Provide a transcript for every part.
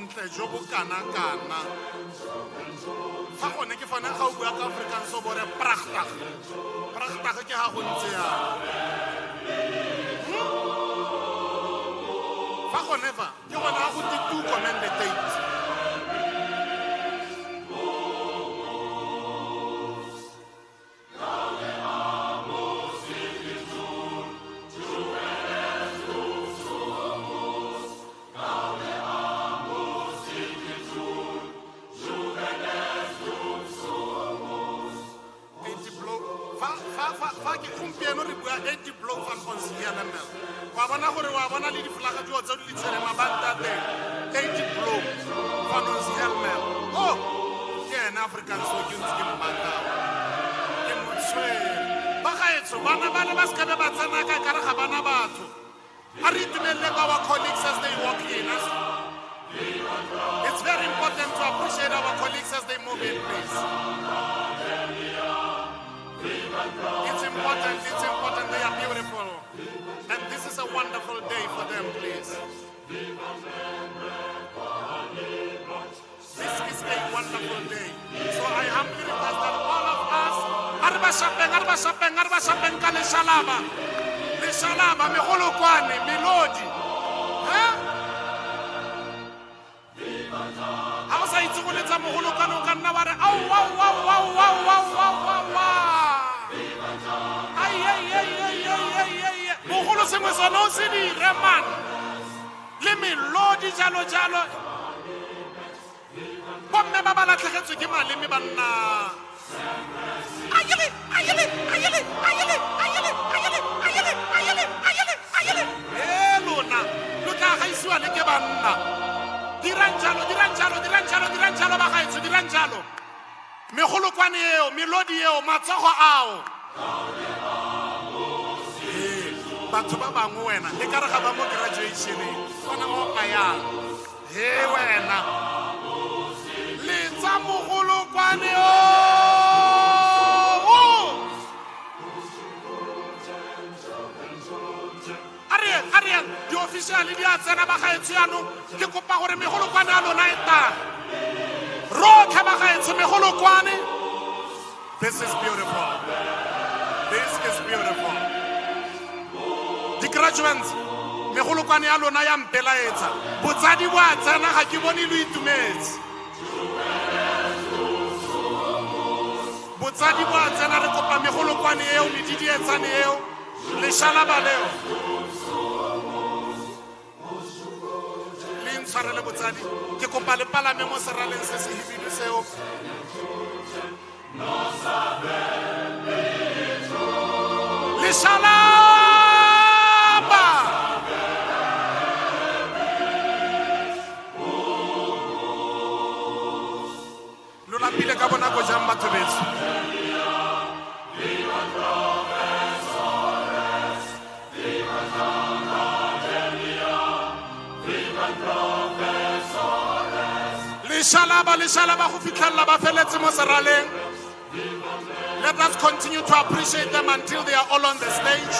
bontle jo bo kana-kana fa gone ke fane ga o bua ka Afrikaans o bore pragtig ke ha go ntse yana fa gone fa ke gone ga go to commend the date African so ke mbaka ke motswele ba gaetso bana ba le ba ska be ba tsena ka kare ga bana batho a re itumelle ba our colleagues as they walk in us. It's very important to appreciate our colleagues as they move in, please. It's important, they are beautiful and this is a wonderful day for them, please. This is a wonderful day. So I humbly request that all of us, arba shapeng ka leshalaba, megolokwane, melodi. Ha o sa itse go letsa mogolokwane o ka nna ba re au. Mogolo sengwe sona o se dire man. Le melodi jalo. Bomme ba ba latlhegetswe ke maleme ba nna ayele lona lo tla gaisiwa le ke banna dirang jalo ba gaetso dirang jalo megolokwane eo melodi eo matsogo ao batho ba bangwe wena e ka re ga ba mo graduationeng bona mo ayang wena letsa mogolokwane Ariel, di officially di a tsena ba gaetso yanong ke kopa gore megolokwane a lona e tang rotlhe ba gaetso megolokwane. This is beautiful. The graduates megolokwane ya lona ya mpelaetsa botsadi bo a tsena ga ke bone lo itumetse botsadi bo a tsena re kopa megolokwane eo medidi e tsane eo leshalaba leo le ntshwarele botsadi ke kopa le palame mo seraleng se se hibidu seo leshalaba lo lapile ka bonako jang batho betso leshalaba go fitlhella ba feletse mo seraleng. Let us continue to appreciate them until they are all on the stage.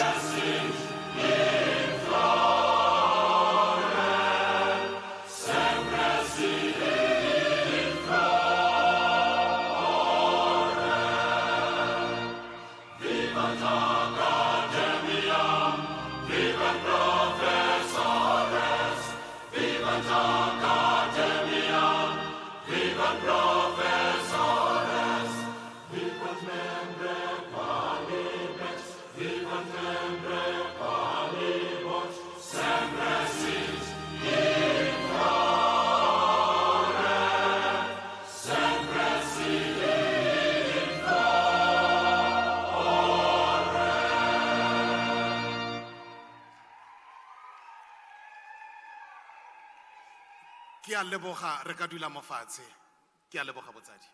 Ke a leboga re ka dula mo fatshe ke a leboga botsadi.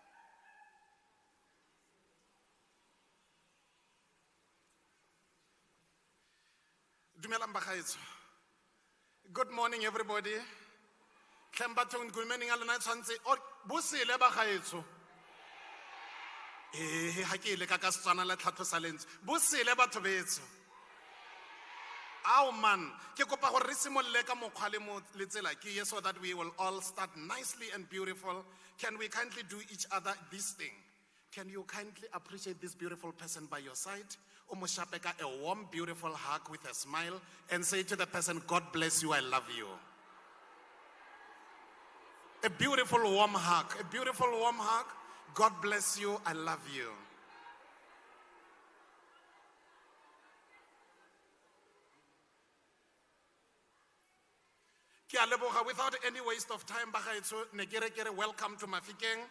Dumelang bagaetso. Good morning everybody. Tlembathong good morning a lona tshwantse o bo sele bagaetso. Ha ke ile ka Setswana la tlhatlosa lentswe bo sele batho betso. Ow man, ke kopa gore re simolle ka mokgwa le tsela ke ye so that we will all start nicely and beautiful. Can we kindly do each other this thing? Can you kindly appreciate this beautiful person by your side? O mo shape ka a warm, beautiful hug with a smile and say to the person, God bless you, I love you. A beautiful warm hug, a beautiful warm hug. God bless you, I love you. Without any waste of time, welcome to Mafikeng.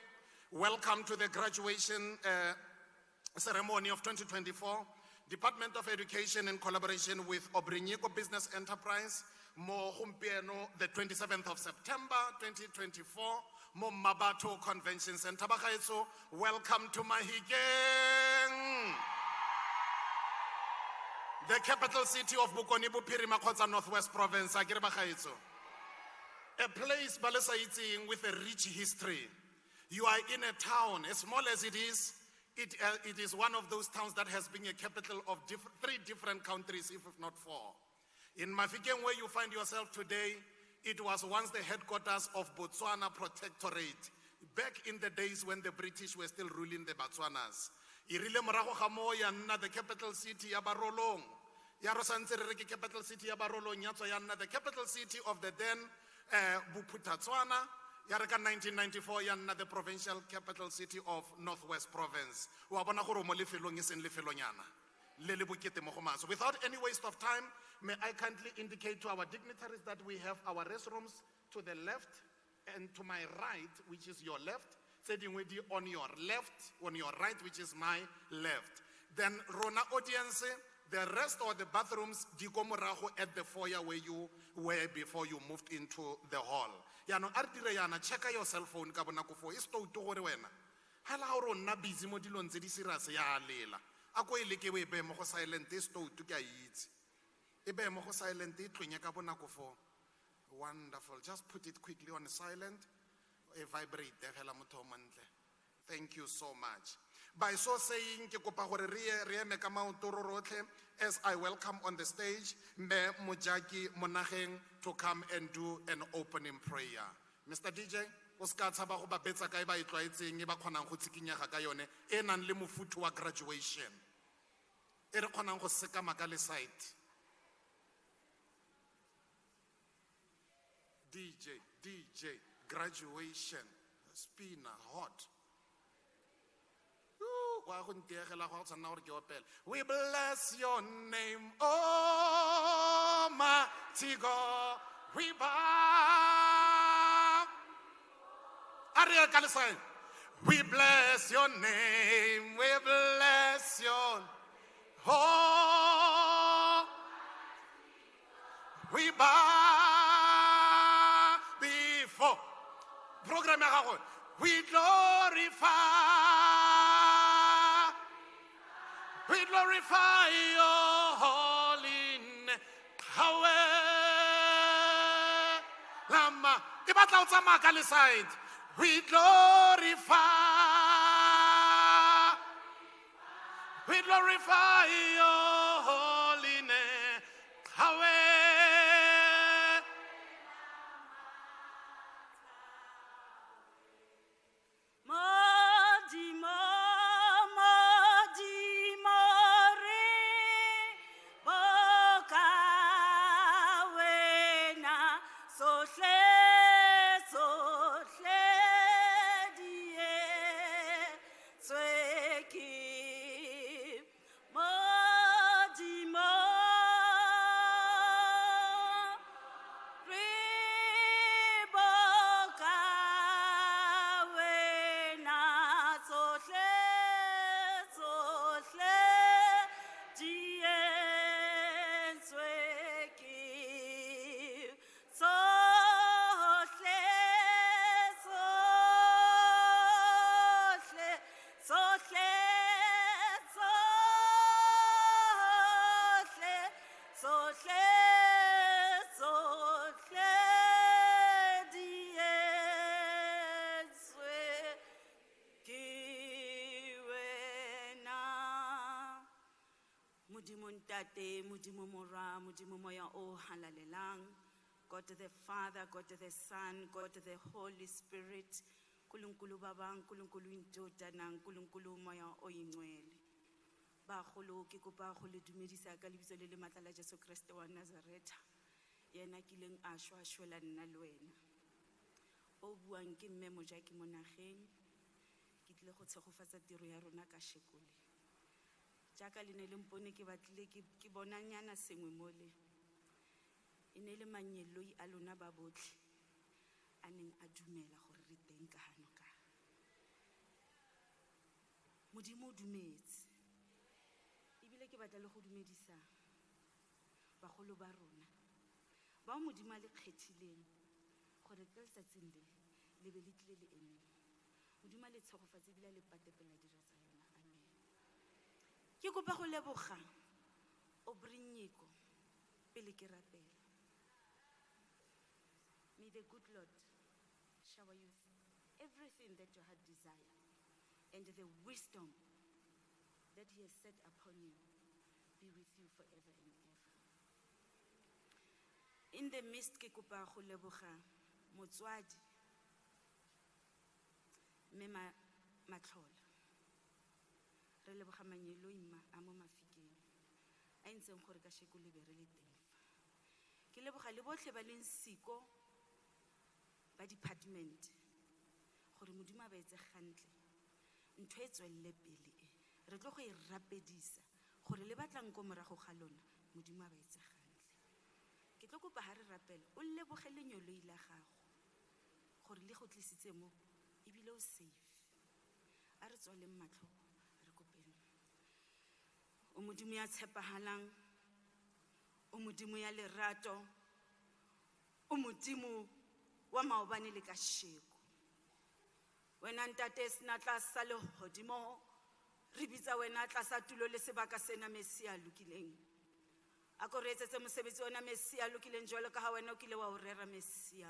Welcome to the graduation ceremony of 2024. Department of Education in collaboration with Obrinyeko Business Enterprise. Mo Humpieno, the 27th of September 2024. Mo Mabato Convention Center. Welcome to Mahikeng. The capital city of Bokoni Bophirima Kgotsa Northwest Province. A place with a rich history. You are in a town, as small as it is, it is one of those towns that has been a capital of three different countries, if not four. In Mafikeng, where you find yourself today, it was once the headquarters of Botswana Protectorate, back in the days when the British were still ruling the Botswanas. Irile morago ga mo ya nna the capital city ya Barolong. Ya ro santse re ke capital city ya Barolong ya tswa ya nna the capital city of the then Buputatswana. Ya re ka 1994 ya nna the provincial capital city of Northwest Province. Wa bona gore mo lefelong e seng lefelonyana. Le le bokete mo go maso. Without any waste of time, may I kindly indicate to our dignitaries that we have our restrooms to the left and to my right, which is your left. On your left, on your right, which is my left. Then Rona audience, the rest of the bathrooms, Dikomoraho at the foyer where you were before you moved into the hall. Yano artire yana, check your cell phone, Kabonakufo, is to wena. Hala na busy modilon zedisiras ya lela. Ako ilikewe be moko silent is to ga it. Ebe moko silent it, Kabonakufo. Wonderful. Just put it quickly on silent. Vibrate. Thank you so much. By so saying, as I welcome on the stage, me Mujaki Monacheng to come and do an opening prayer. Mr. DJ, Oscar Tabahoba Betsa Kaiba Itwaitsing, Ibakonan Hutikinya Hakayone, Enan Limufutua graduation. Erakonan Hoseka Makale site. DJ, graduation, spina, hot. We bless your name, oh mighty God. We bow. Ariel Kalisai. We bless your name. We bless your oh. We bow before. Program we glorify your holy name. Lama, we glorify your holy name. Modimo Ntate, Modimo Mora, Modimo Moya o halalelang, God the Father, God the Son, God the Holy Spirit, Nkulunkulu Baba, Nkulunkulu Indodana, Nkulunkulu Moya o ingcwele. Bagolo ke kopa go le dumedisa ka lebitso le le matla la Jesu Kriste wa Nazareta. Yena kileng a shwela nna le wena. O buang ke mme Mojaki mo nageng. Ke tlile go tshegofatsa tiro ya rona ka shekole. Jaaka le ne le mpone ke batlile ke bonanyana sengwe mole. E ne le manyeloi a lona ba botlhe a neng a dumela gore re teng ka hano ka. Modimo o dumetse. Ebile ke batla le go dumedisa bagolo ba rona ba Modimo a le kgethileng gore ka letsatsing le be le tlile le ene. Modimo a le tshegofatse ebile a le patepela dira tsa yona. Amen. Ke kopa go leboga o brinyiko pele ke rapela. May the good Lord shower you everything that your heart desire and the wisdom that he has set upon you be with you forever and ever. In the midst ke kopa go leboga motswadi mme Matlhola. Re leboga manyeloi a mo mafikeng a ntseng gore ka sheko le be re le teng. Ke leboga le botlhe ba leng siko ba department gore Modimo a ba etse gantle ntho e tswelle pele e re tlo go e rapedisa gore le batlang ko morago ga lona Modimo a ba etse gantle. Ke tlo kopa ha re rapela o leboge lenyoloi la gago gore le go tlisitse mo ebile o safe. A re tswaleng matlho re kopeng. O Modimo ya tshepahalang, o Modimo ya lerato, o Modimo wa maobane le ka sheko. Wena Ntate sena tlasa le hodimo re bitsa wena tlasa tulo le sebaka sena Mesia lokileng. A ko re etsetse mosebetsi ona Mesia lokileng jwalo ka ha wena o kile wa o rera Mesia.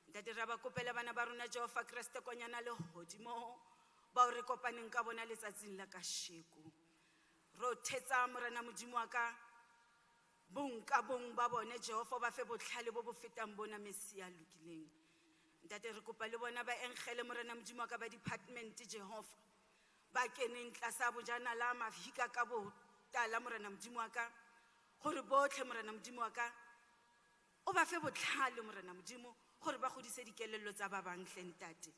Ntate ra ba kopela bana ba rona Jehova Kriste konyana le hodimo ba o re kopaneng ka bona letsatsing la ka sheko. Ro thetsa morena Modimo wa ka bong ka bong ba bone Jehova ba fe botlhale bo bo fetang bona Mesia lokileng. Ntate re kopa le bona ba engele morena Modimo wa ka ba department Jehova ba keneng tlasa bojana la mafika ka bo tala morena Modimo wa ka gore botlhe morena Modimo wa ka o ba fe botlhale morena Modimo gore ba godise dikelello tsa ba bang hle Ntate.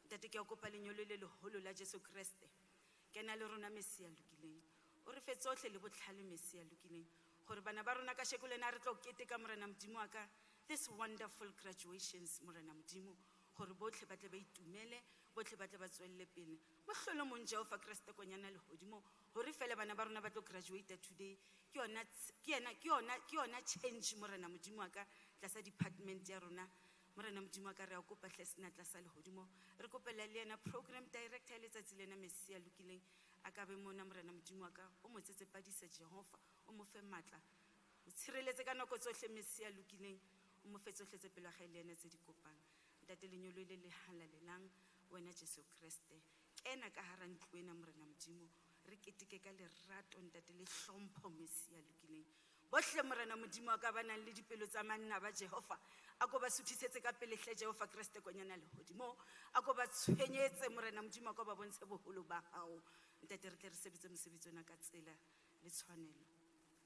Ntate ke a kopa lenyolo le leholo la Jesu Kriste kena le rona Mesia lokileng o re fe tsohle le botlhale Mesia lokileng gore bana ba rona ka sheko lena re tlo keteka morena Modimo wa ka this wonderful graduations morena Modimo gore botlhe ba tle ba itumele botlhe ba tle ba tswelle pele mohlolo mo Jehova Kriste konyana le hodimo gore fela bana ba rona ba tlo graduate today ke yona change morena Modimo wa ka tlasa department ya rona morena Modimo wa ka re a kopa hle sena tlasa le hodimo re kopela le yena program director ya letsatsi lena Mesia lokileng a ka be mona morena Modimo wa ka o mo tsetsepadisa Jehova o mo fe matla o tshireletse ka nako tsohle Mesia lokileng o mo fe tsohle tse pelo ga le yena tse di kopang. Ntate lenyolo le le halalelang wena Jesu Kriste kena ka hara ntlo ena morena Modimo re keteke ka lerato Ntate le hlompho Mesia lokileng bohle morena Modimo wa ka ba nang le dipelo tsa manna ba Jehova a ko ba suthisetse ka pele hle Jehova Kriste konyana le hodimo a ko ba tshwenyetse morena Modimo wa ka ba bontshe boholo ba hao Ntate re tle re sebetse mosebetsi ona ka tsela le tshwanelo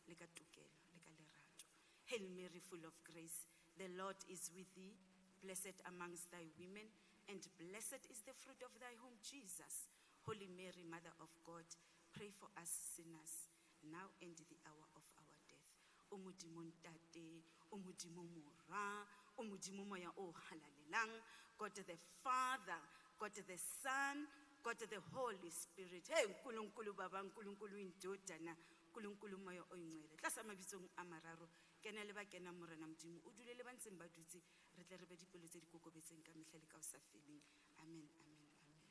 le ka tokelo le ka lerato. Hail Mary full of grace, the Lord is with thee, blessed amongst thy women and blessed is the fruit of thy womb Jesus. Holy Mary Mother of God, pray for us sinners now and the hour of our death. O Modimo Ntate, o Modimo Mora, o Modimo Moya o halalelang, God the Father, God the Son, God the Holy Spirit. Hey Nkulunkulu Baba, Nkulunkulu Indodana, Nkulunkulu Moya o ingcwele. Tlasa mabitsong a mararo kena le ba kena morena Modimo o dule le ba ntseng ba dutse re tle re be dipelo tse di kokobetseng ka mehla le ka o sa feleng. Amen, amen, amen.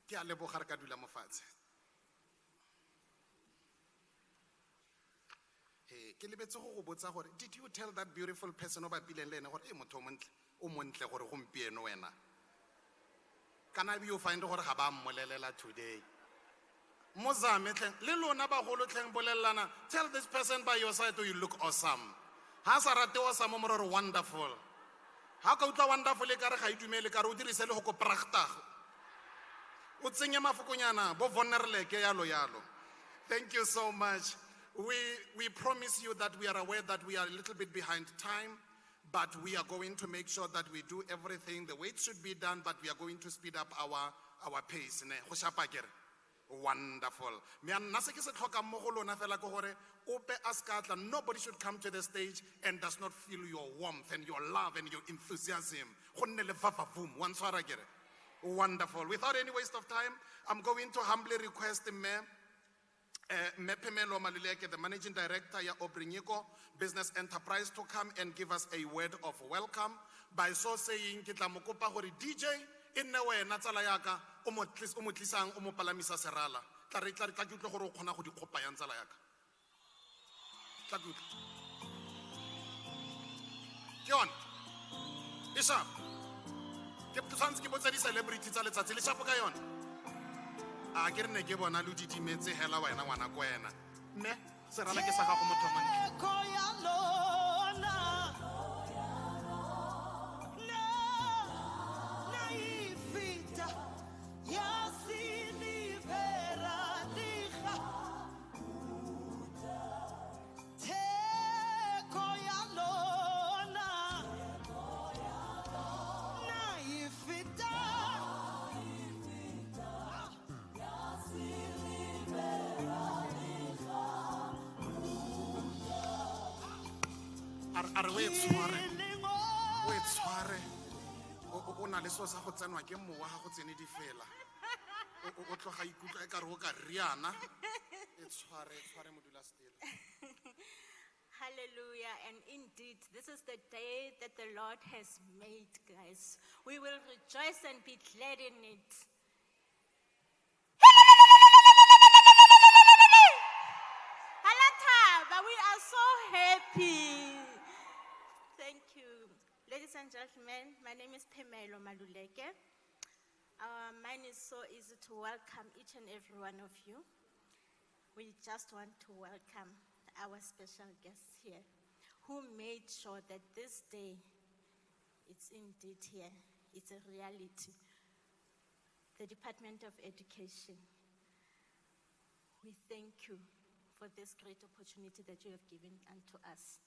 Ke a leboga re ka dula mo fatshe. Ke lebetse go go botsa gore did you tell that beautiful person o ba pileng le ene gore motho o montle gore gompieno wena kana you find gore ga ba mmolelela today Mozame tleng le lona bagolo tleng bolellana, tell this person by your side, oh, you look awesome. Ha sa rate awesome mo re wonderful. Ha ka utla wonderful e kare ga itumele kare o dirise le go ko pragtago. O tsenya mafokonyana bo vulnerable yalo yalo. Thank you so much. We promise you that we are aware that we are a little bit behind time, but we are going to make sure that we do everything the way it should be done, but we are going to speed up our pace. Ne go shapa kere. Wonderful. Nobody should come to the stage and does not feel your warmth and your love and your enthusiasm. Wonderful. Without any waste of time, I'm going to humbly request the Mayor Pemelo Maluleke, the Managing Director ya Obrinyiko Business Enterprise, to come and give us a word of welcome. By so saying, kitla mokopa hore DJ inne wena tsala yaka o mo tlisang o mo palamisa serala. Tla re tla kutlwa gore o khona go di kopa ya tsala yaka. Tla kutlwa. John. Bishop. Ke tsantsi ke botsa di celebrity tsa letsatsi le shapo ka yona. A ke rene ke bona lu ditimetse hela wena ngwana ko wena. Mme serala ke sa ga go motho mantsi. Are we tshware o na le so sa go tsenwa ke mowa ga go tsene di fela o tloga ikutla e ka re o ka riana e tshware modula still. Hallelujah. And indeed, this is the day that the Lord has made, guys. We will rejoice and be glad in it. Halataba, we are so happy. Thank you. Ladies and gentlemen, my name is Pemelo Maluleke. Mine is so easy to welcome each and every one of you. We just want to welcome our special guests here who made sure that this day, it's indeed here, it's a reality. The Department of Education, we thank you for this great opportunity that you have given unto us.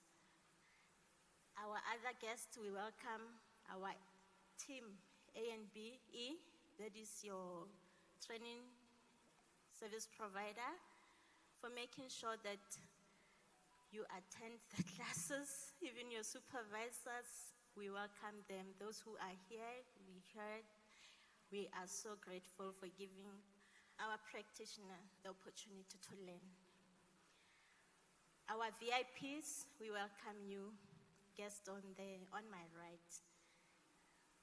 Our other guests, we welcome our team A and B E, that is your training service provider, for making sure that you attend the classes, even your supervisors, we welcome them. Those who are here, we heard, we are so grateful for giving our practitioner the opportunity to learn. Our VIPs, we welcome you. Guest on my right,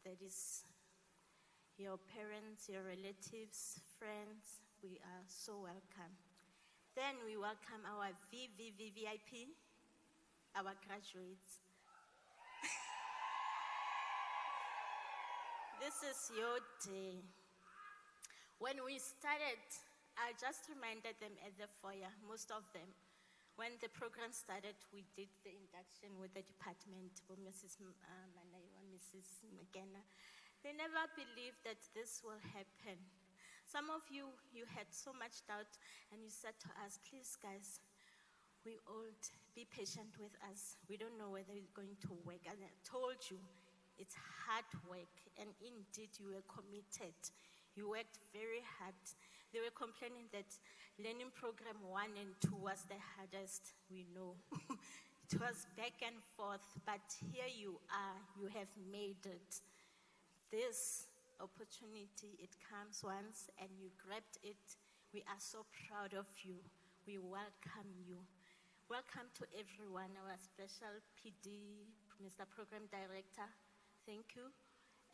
that is your parents, your relatives, friends, we are so welcome. Then we welcome our VVVVIP, our graduates. This is your day. When we started, I just reminded them at the foyer, most of them. When the program started, we did the induction with the department, Mrs. Manaiwa, Mrs. McKenna. They never believed that this will happen. Some of you had so much doubt, and you said to us, please guys, we all be patient with us. We don't know whether it's going to work. And I told you, it's hard work, and indeed you were committed. You worked very hard. They were complaining that learning program 1 and 2 was the hardest, we know. It was back and forth, but here you are, you have made it. This opportunity, it comes once and you grabbed it. We are so proud of you. We welcome you. Welcome to everyone, our special PD, Mr. Program Director, thank you.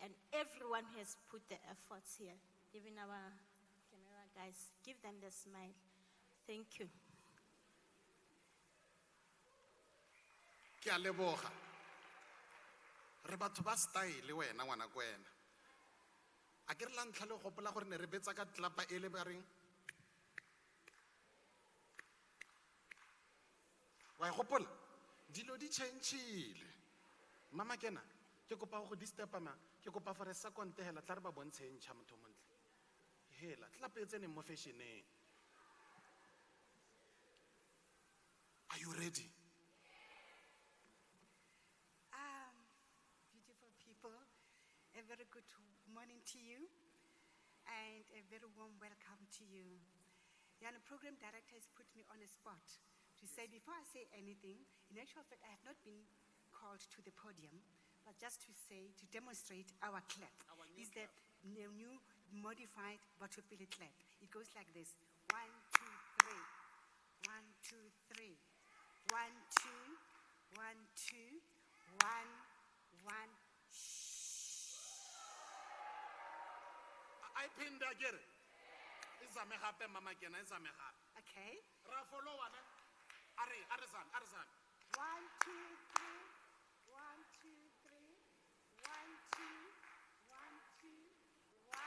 And everyone has put the efforts here, even our camera guys, give them the smile. Thank you. Ke a leboga. Re batho ba style wena ngwana ko wena. A ke re la ntlha le gopola gore ne re betsa ka tlapa ele ba reng Wa e gopola? Dilo di changile. Mama Kena, ke kopa go disturb ma. Ke kopa for a second hela tla re ba bontsheng tša motho montle. Hela, tla petse mo fashioneng. Are you ready? Beautiful people, a very good morning to you and a very warm welcome to you. The program director has put me on the spot to say, before I say anything, in actual fact, I have not been called to the podium, but just to say, to demonstrate our clap. Is that new modified Botopili clap. It goes like this: 1, 2, 3. 1, 2, 3. 1, 2, 1, 2, 1, 1. I pinned again. Izame gape Mama Kena, izame gape. Okay. Ra follow wana. Arizan. 1, 2, 3. 1, 2, 3. 1, 2, 1, 2, 1,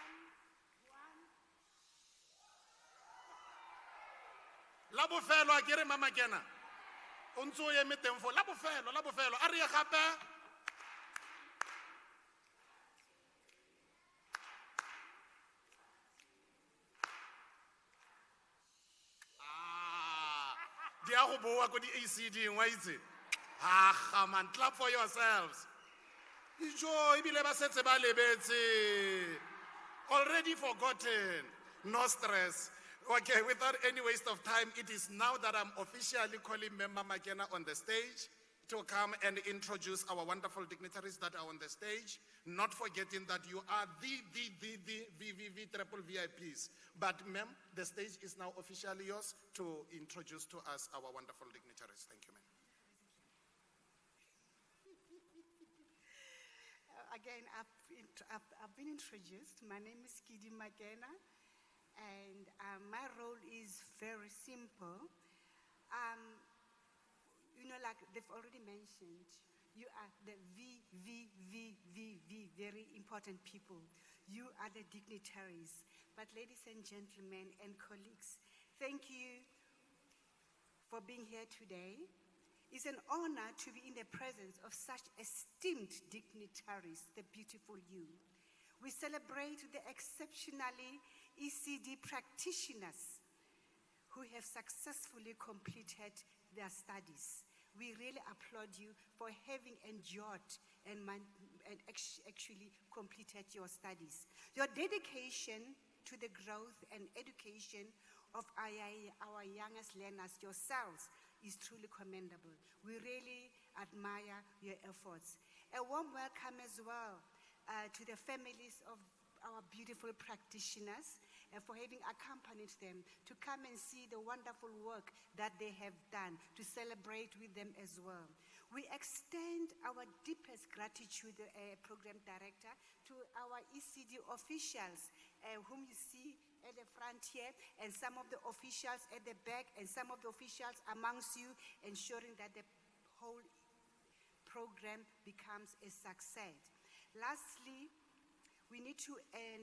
1. La bofelo akere Mama Kena. O ntse o eme teng fo. La bofelo. A re ye gape. Di a go boa ko di ACD ngwa itse. Come on, clap for yourselves. Ijo ibile ba setse ba lebetse. Already forgotten. No stress. Okay, without any waste of time, it is now that I'm officially calling Member Makena on the stage to come and introduce our wonderful dignitaries that are on the stage. Not forgetting that you are the triple VIPs. But ma'am, the stage is now officially yours to introduce to us our wonderful dignitaries. Thank you, ma'am. Again, I've been introduced. My name is Kidi Makena, and my role is very simple. You know, like they've already mentioned, you are the very important people. You are the dignitaries. But ladies and gentlemen and colleagues, thank you for being here today. It's an honor to be in the presence of such esteemed dignitaries, the beautiful you. We celebrate the exceptionally ECD practitioners who have successfully completed their studies. We really applaud you for having endured and actually completed your studies. Your dedication to the growth and education of our youngest learners, yourselves, is truly commendable. We really admire your efforts. A warm welcome as well to the families of our beautiful practitioners for having accompanied them to come and see the wonderful work that they have done, to celebrate with them as well. We extend our deepest gratitude, Program Director, to our ECD officials, whom you see at the front here, and some of the officials at the back, and some of the officials amongst you, ensuring that the whole program becomes a success. Lastly, we need to,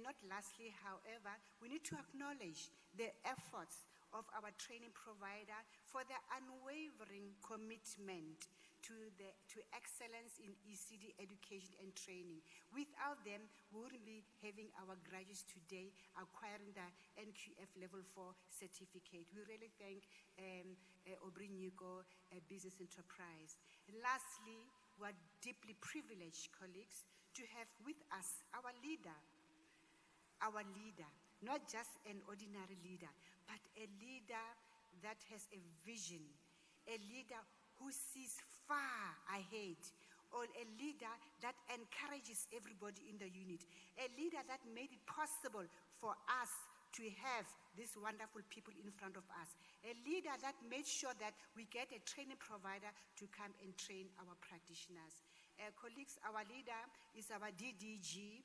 not lastly, however, we need to acknowledge the efforts of our training provider for their unwavering commitment to excellence in ECD education and training. Without them, we wouldn't be having our graduates today acquiring the NQF Level 4 certificate. We really thank Obrinyuko Business Enterprise. Lastly, we're deeply privileged, colleagues, to have with us our leader, not just an ordinary leader, but a leader that has a vision, a leader who sees far ahead, or a leader that encourages everybody in the unit, a leader that made it possible for us to have these wonderful people in front of us, a leader that made sure that we get a training provider to come and train our practitioners. Colleagues, our leader is our DDG,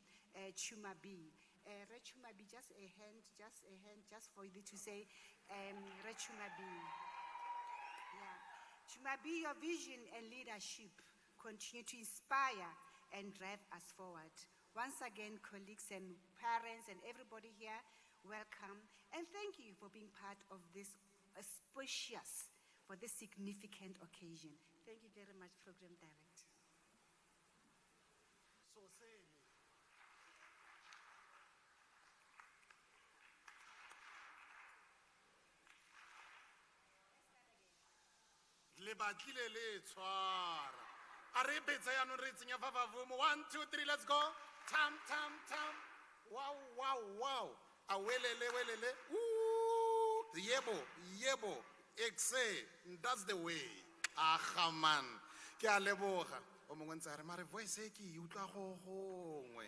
Chumabi. Rechumabi, just a hand, just for you to say, Rechumabi. Yeah. Chumabi, your vision and leadership continue to inspire and drive us forward. Once again, colleagues and parents and everybody here, welcome. And thank you for being part of this auspicious for this significant occasion. Thank you very much, Program Director. Le batlile le tshwara. A re betsa yaanong re tsenya fa bavomo. 1 2 3 let's go. Tam tam tam. Wow wow wow. A welele welele. Ooh. Yebo. Exe. That's the way. Aha man. Ke a leboga. O mongwe ntse a re mare voice e ke e utlwa go gongwe.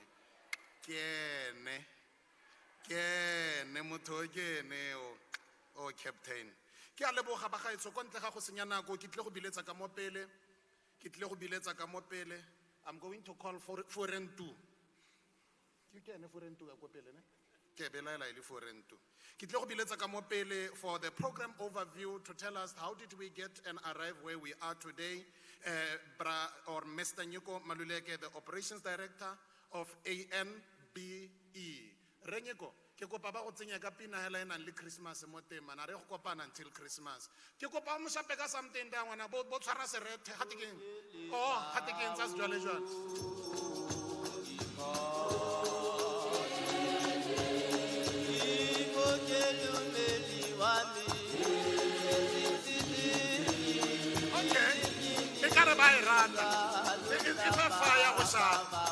Kene motho ke ene o captain. Ke a leboga ba gaetso ko ntle ga go senya nako ke tle go biletsa ka mo pele. I'm going to call for rent 2. Ke ene for rent 2 go pele ne ke belaela ile for rent 2 ke tle go biletsa ka mo pele for the program overview to tell us how did we get and arrive where we are today. Mr. Nyuko Maluleke, the operations director of ANBE. Renyeko ke kopa ba go tsenya ka pina hela ena le Christmas mo tema na re go kopana until Christmas ke kopa mo shape ka something da ngwana bo tshwara serete hatikeng tsa jwale okay ke ka re ba e rata e fa fire go shapa.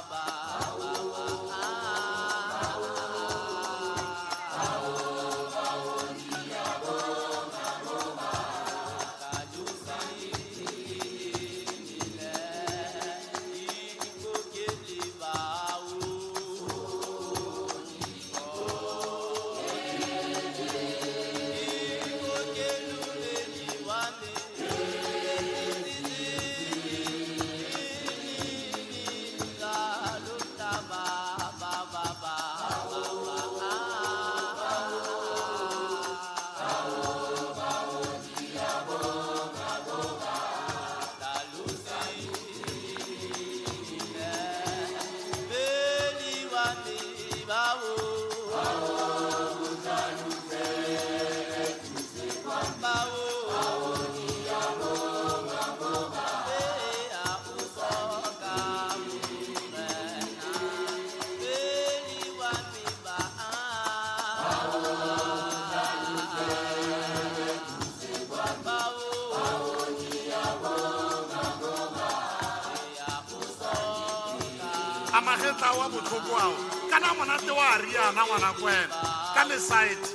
Wa botlhoko ao kana monate wa riana ngwana kwena ka le side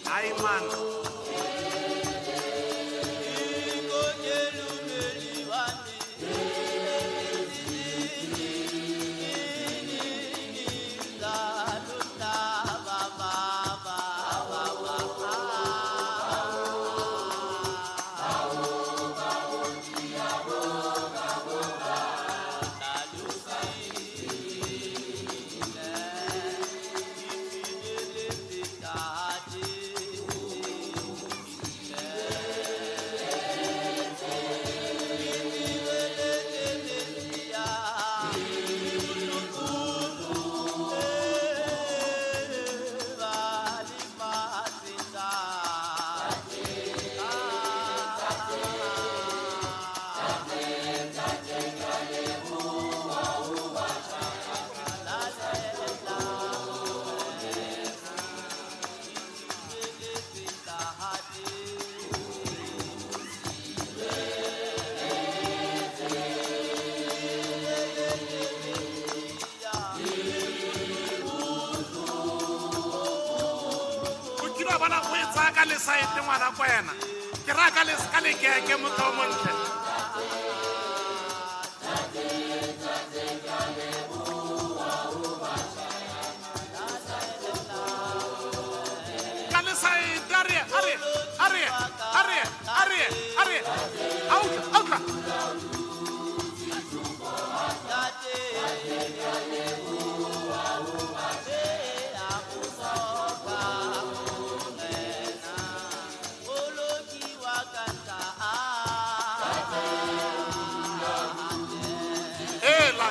ai man ka le side ngwana kwena ke ra ka le ke motho o montle ka le side are out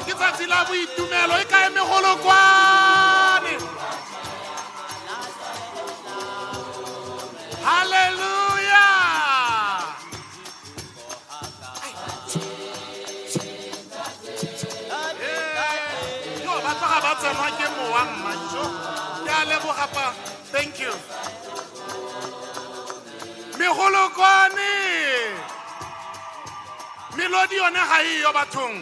ke tsatsi la boitumelo e ka eme golokwane. Hallelujah. tloga ba tsenwa ke mowa mmatšo ke a leboga pa thank you megolokwane melodi yone ga eyo bathong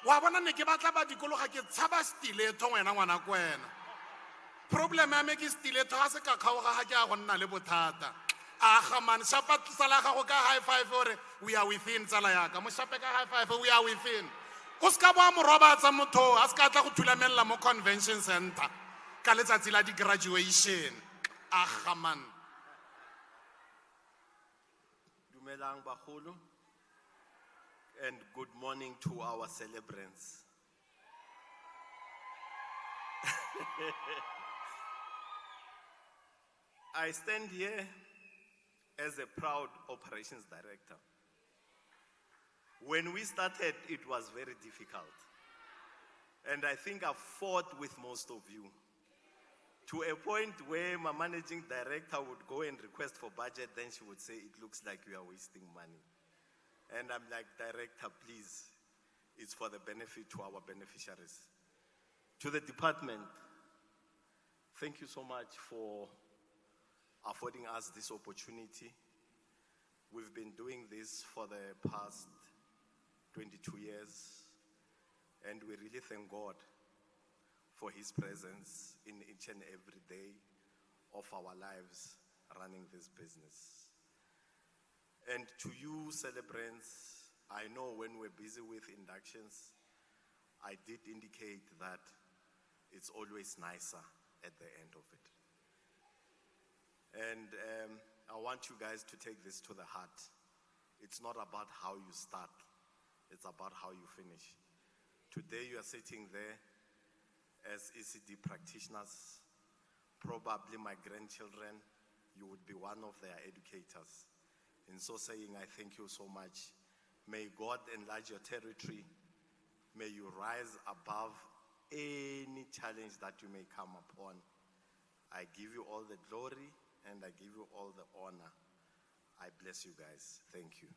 wa bona ne ke batla ba dikologa ke tshaba stiletho wena ngwana ko wena problem ya me ke stiletho ga se ka kgaoga ga ke a go nna le bothata aga man shapa tsala ga go ka high five ore we are within tsala yaka mo shape ka high five we are within o ska ba mo robatsa motho a ska tla go thulamella mo convention center ka letsatsi la di graduation aga man Dumelang bagolo and good morning to our celebrants. I stand here as a proud operations director. When we started, it was very difficult. And I think I fought with most of you to a point where my managing director would go and request for budget, then she would say, it looks like we are wasting money. And I'm like, director, please, it's for the benefit to our beneficiaries. To the department, thank you so much for affording us this opportunity. We've been doing this for the past 22 years, and we really thank God for his presence in each and every day of our lives running this business. And to you celebrants, I know when we're busy with inductions, I did indicate that it's always nicer at the end of it. And I want you guys to take this to the heart. It's not about how you start, it's about how you finish. Today you are sitting there as ECD practitioners, probably my grandchildren, you would be one of their educators. In so saying, I thank you so much. May God enlarge your territory. May you rise above any challenge that you may come upon. I give you all the glory and I give you all the honor. I bless you guys. Thank you.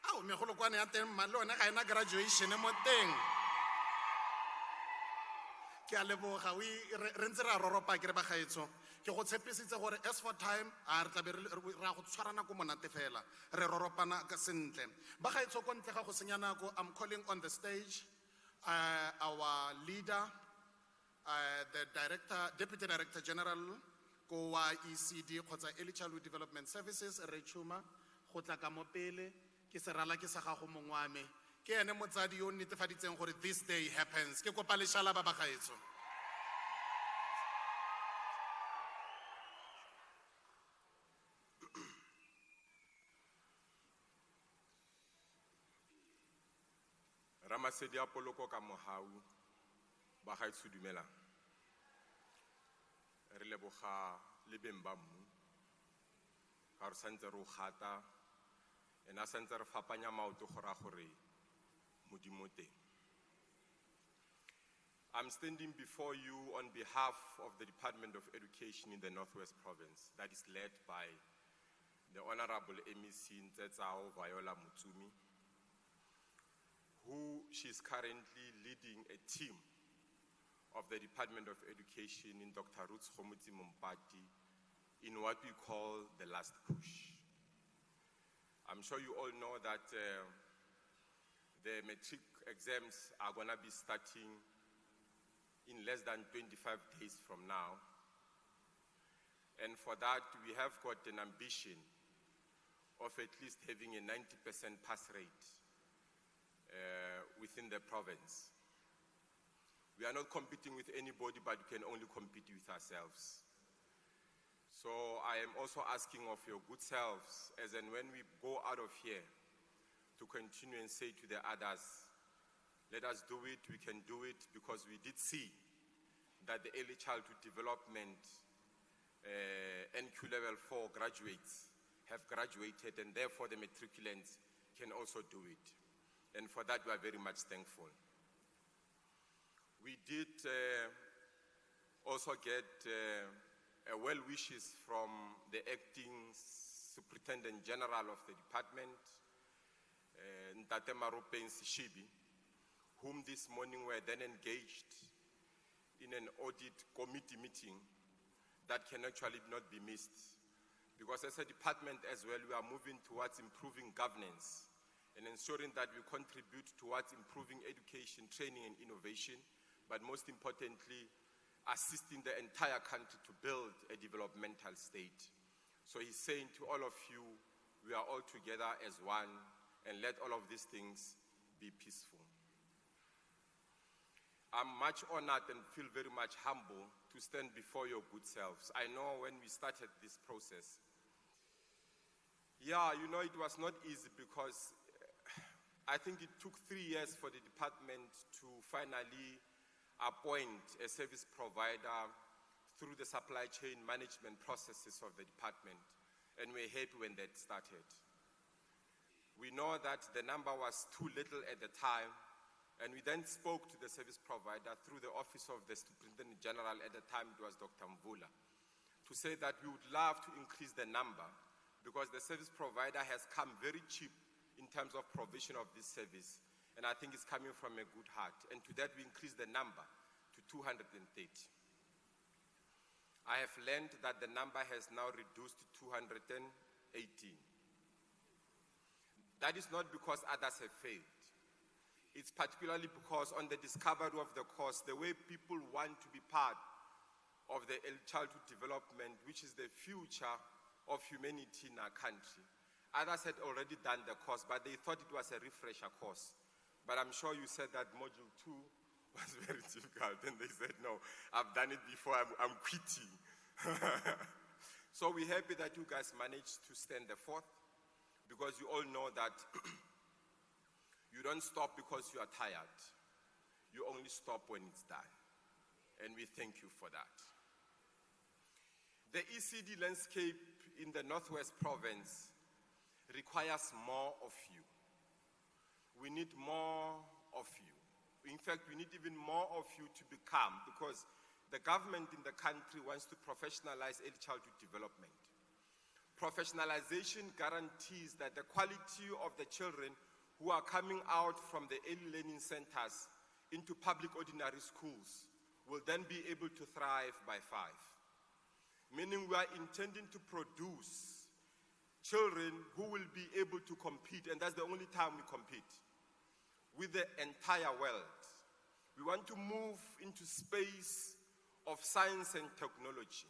Ao megolokwane ya teng mma le one ga ena graduation mo teng ke a leboga re ntse ra roropa ke re bagaetso ke go tshepisitse gore as for time a re tla be ra go tshwarana ko monate fela re roropana ka sentle bagaetso ko ntle ga go senya nako I'm calling on the stage our leader the deputy director general ko wa ECD kgotsa Early Childhood Development Services re chuma go tla ka mo pele ke serala ke sa gago mongwame ke ene motsadi yo netefaditseng gore this day happens ke kopa leshala ba bagaetso Ramasedi a poloko ka mohau bagaetso dumelang re leboga le beng ba mmu ka re santse re o gata ena santse re fapanya maoto go ra gore modimo teng. I'm standing before you on behalf of the Department of Education in the Northwest Province that is led by the Honorable MEC Ntsetsao Viola Mutsumi, who she's currently leading a team of the Department of Education in Dr. Ruth Khomutsi Mompati in what we call the last push. I'm sure you all know that the matric exams are going to be starting in less than 25 days from now. And for that, we have got an ambition of at least having a 90% pass rate within the province. We are not competing with anybody, but we can only compete with ourselves. So I am also asking of your good selves, as and when we go out of here, to continue and say to the others, let us do it, we can do it, because we did see that the early childhood development NQ level 4 graduates have graduated, and therefore the matriculants can also do it. And for that we are very much thankful. We did also get well wishes from the acting Superintendent General of the department, Ntate Maropeng Sishibi, whom this morning were then engaged in an audit committee meeting that can actually not be missed. Because as a department as well, we are moving towards improving governance and ensuring that we contribute towards improving education, training, and innovation, but most importantly, assisting the entire country to build a developmental state. So he's saying to all of you, we are all together as one, and let all of these things be peaceful. I'm much honored and feel very much humble to stand before your good selves. I know when we started this process, it was not easy because I think it took 3 years for the department to finally appoint a service provider through the supply chain management processes of the department, and we're happy when that started. We know that the number was too little at the time, and we then spoke to the service provider through the office of the Superintendent General. At the time, it was Dr. Mvula, to say that we would love to increase the number because the service provider has come very cheap in terms of provision of this service, and I think it's coming from a good heart. And to that, we increased the number to 230. I have learned that the number has now reduced to 218. That is not because others have failed. It's particularly because on the discovery of the course, the way people want to be part of the early childhood development, which is the future of humanity in our country. Others had already done the course, but they thought it was a refresher course. But I'm sure you said that module 2 was very difficult, and they said, no, I've done it before, I'm quitting. So we're happy that you guys managed to stand the fourth, because you all know that you don't stop because you are tired. You only stop when it's done. And we thank you for that. The ECD landscape in the Northwest Province requires more of you. We need more of you. In fact, we need even more of you to become, because the government in the country wants to professionalize early childhood development. Professionalization guarantees that the quality of the children who are coming out from the early learning centers into public ordinary schools will then be able to thrive by 5. Meaning we are intending to produce children who will be able to compete, and that's the only time we compete, with the entire world. We want to move into space of science and technology.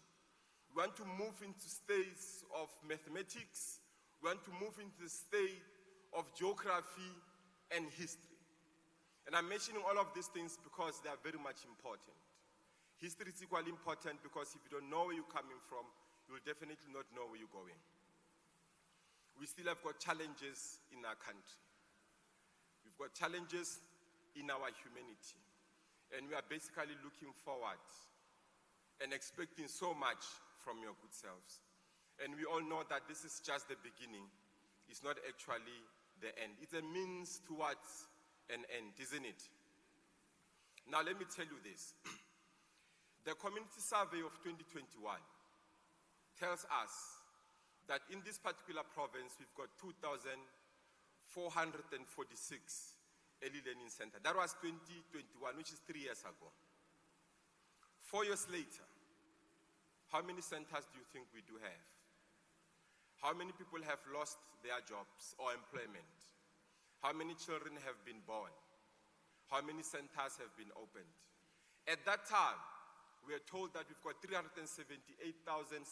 We want to move into space of mathematics. We want to move into the state of geography and history. And I'm mentioning all of these things because they are very much important. History is equally important because if you don't know where you're coming from, you'll definitely not know where you're going. We still have got challenges in our country. We've got challenges in our humanity. And we are basically looking forward and expecting so much from your good selves. And we all know that this is just the beginning. It's not actually the end. It's a means towards an end, isn't it? Now let me tell you this. The community survey of 2021 tells us that in this particular province, we've got 2,446 early learning centers. That was 2021, which is 3 years ago. 4 years later, how many centers do you think we do have? How many people have lost their jobs or employment? How many children have been born? How many centers have been opened? At that time, we are told that we've got 378,682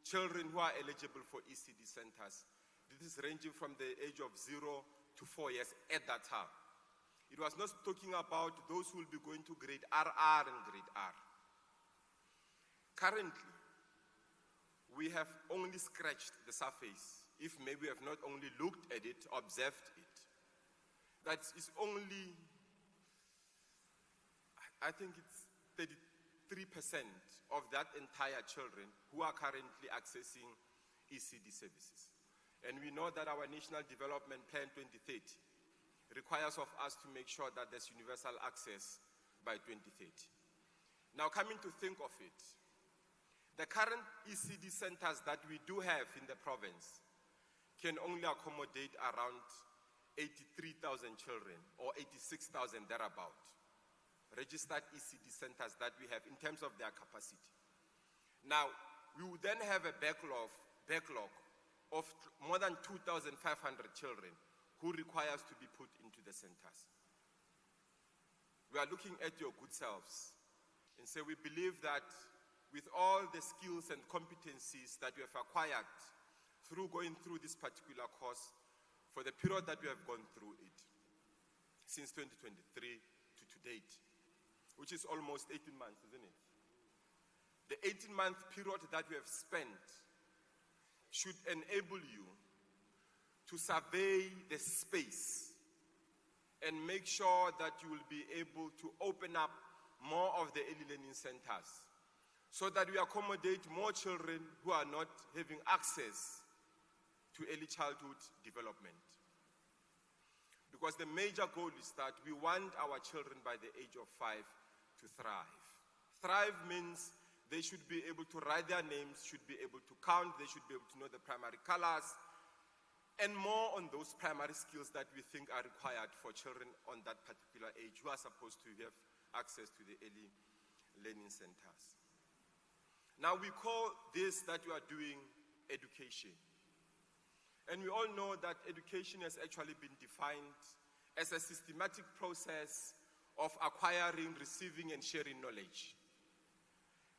children who are eligible for ECD centers. This is ranging from the age of 0 to 4 years at that time. It was not talking about those who will be going to grade RR and grade R. Currently, we have only scratched the surface, if maybe we have not only looked at it, observed it. That is only, I think it's 33% of that entire children who are currently accessing ECD services. And we know that our National Development Plan 2030 requires of us to make sure that there's universal access by 2030. Now, coming to think of it, The current ECD centers that we do have in the province can only accommodate around 83,000 children or 86,000 thereabout. Registered ECD centers that we have in terms of their capacity. Now, we would then have a backlog of more than 2,500 children who requires to be put into the centers. We are looking at your good selves and say we believe that with all the skills and competencies that we have acquired through going through this particular course for the period that we have gone through it, since 2023 to date, which is almost 18 months, isn't it? The 18-month period that we have spent should enable you to survey the space and make sure that you will be able to open up more of the early learning centers so that we accommodate more children who are not having access to early childhood development. Because the major goal is that we want our children by the age of 5 to thrive. Thrive means they should be able to write their names, should be able to count, they should be able to know the primary colors, and more on those primary skills that we think are required for children on that particular age who are supposed to have access to the early learning centers. Now we call this that you are doing education. And we all know that education has actually been defined as a systematic process of acquiring, receiving, and sharing knowledge.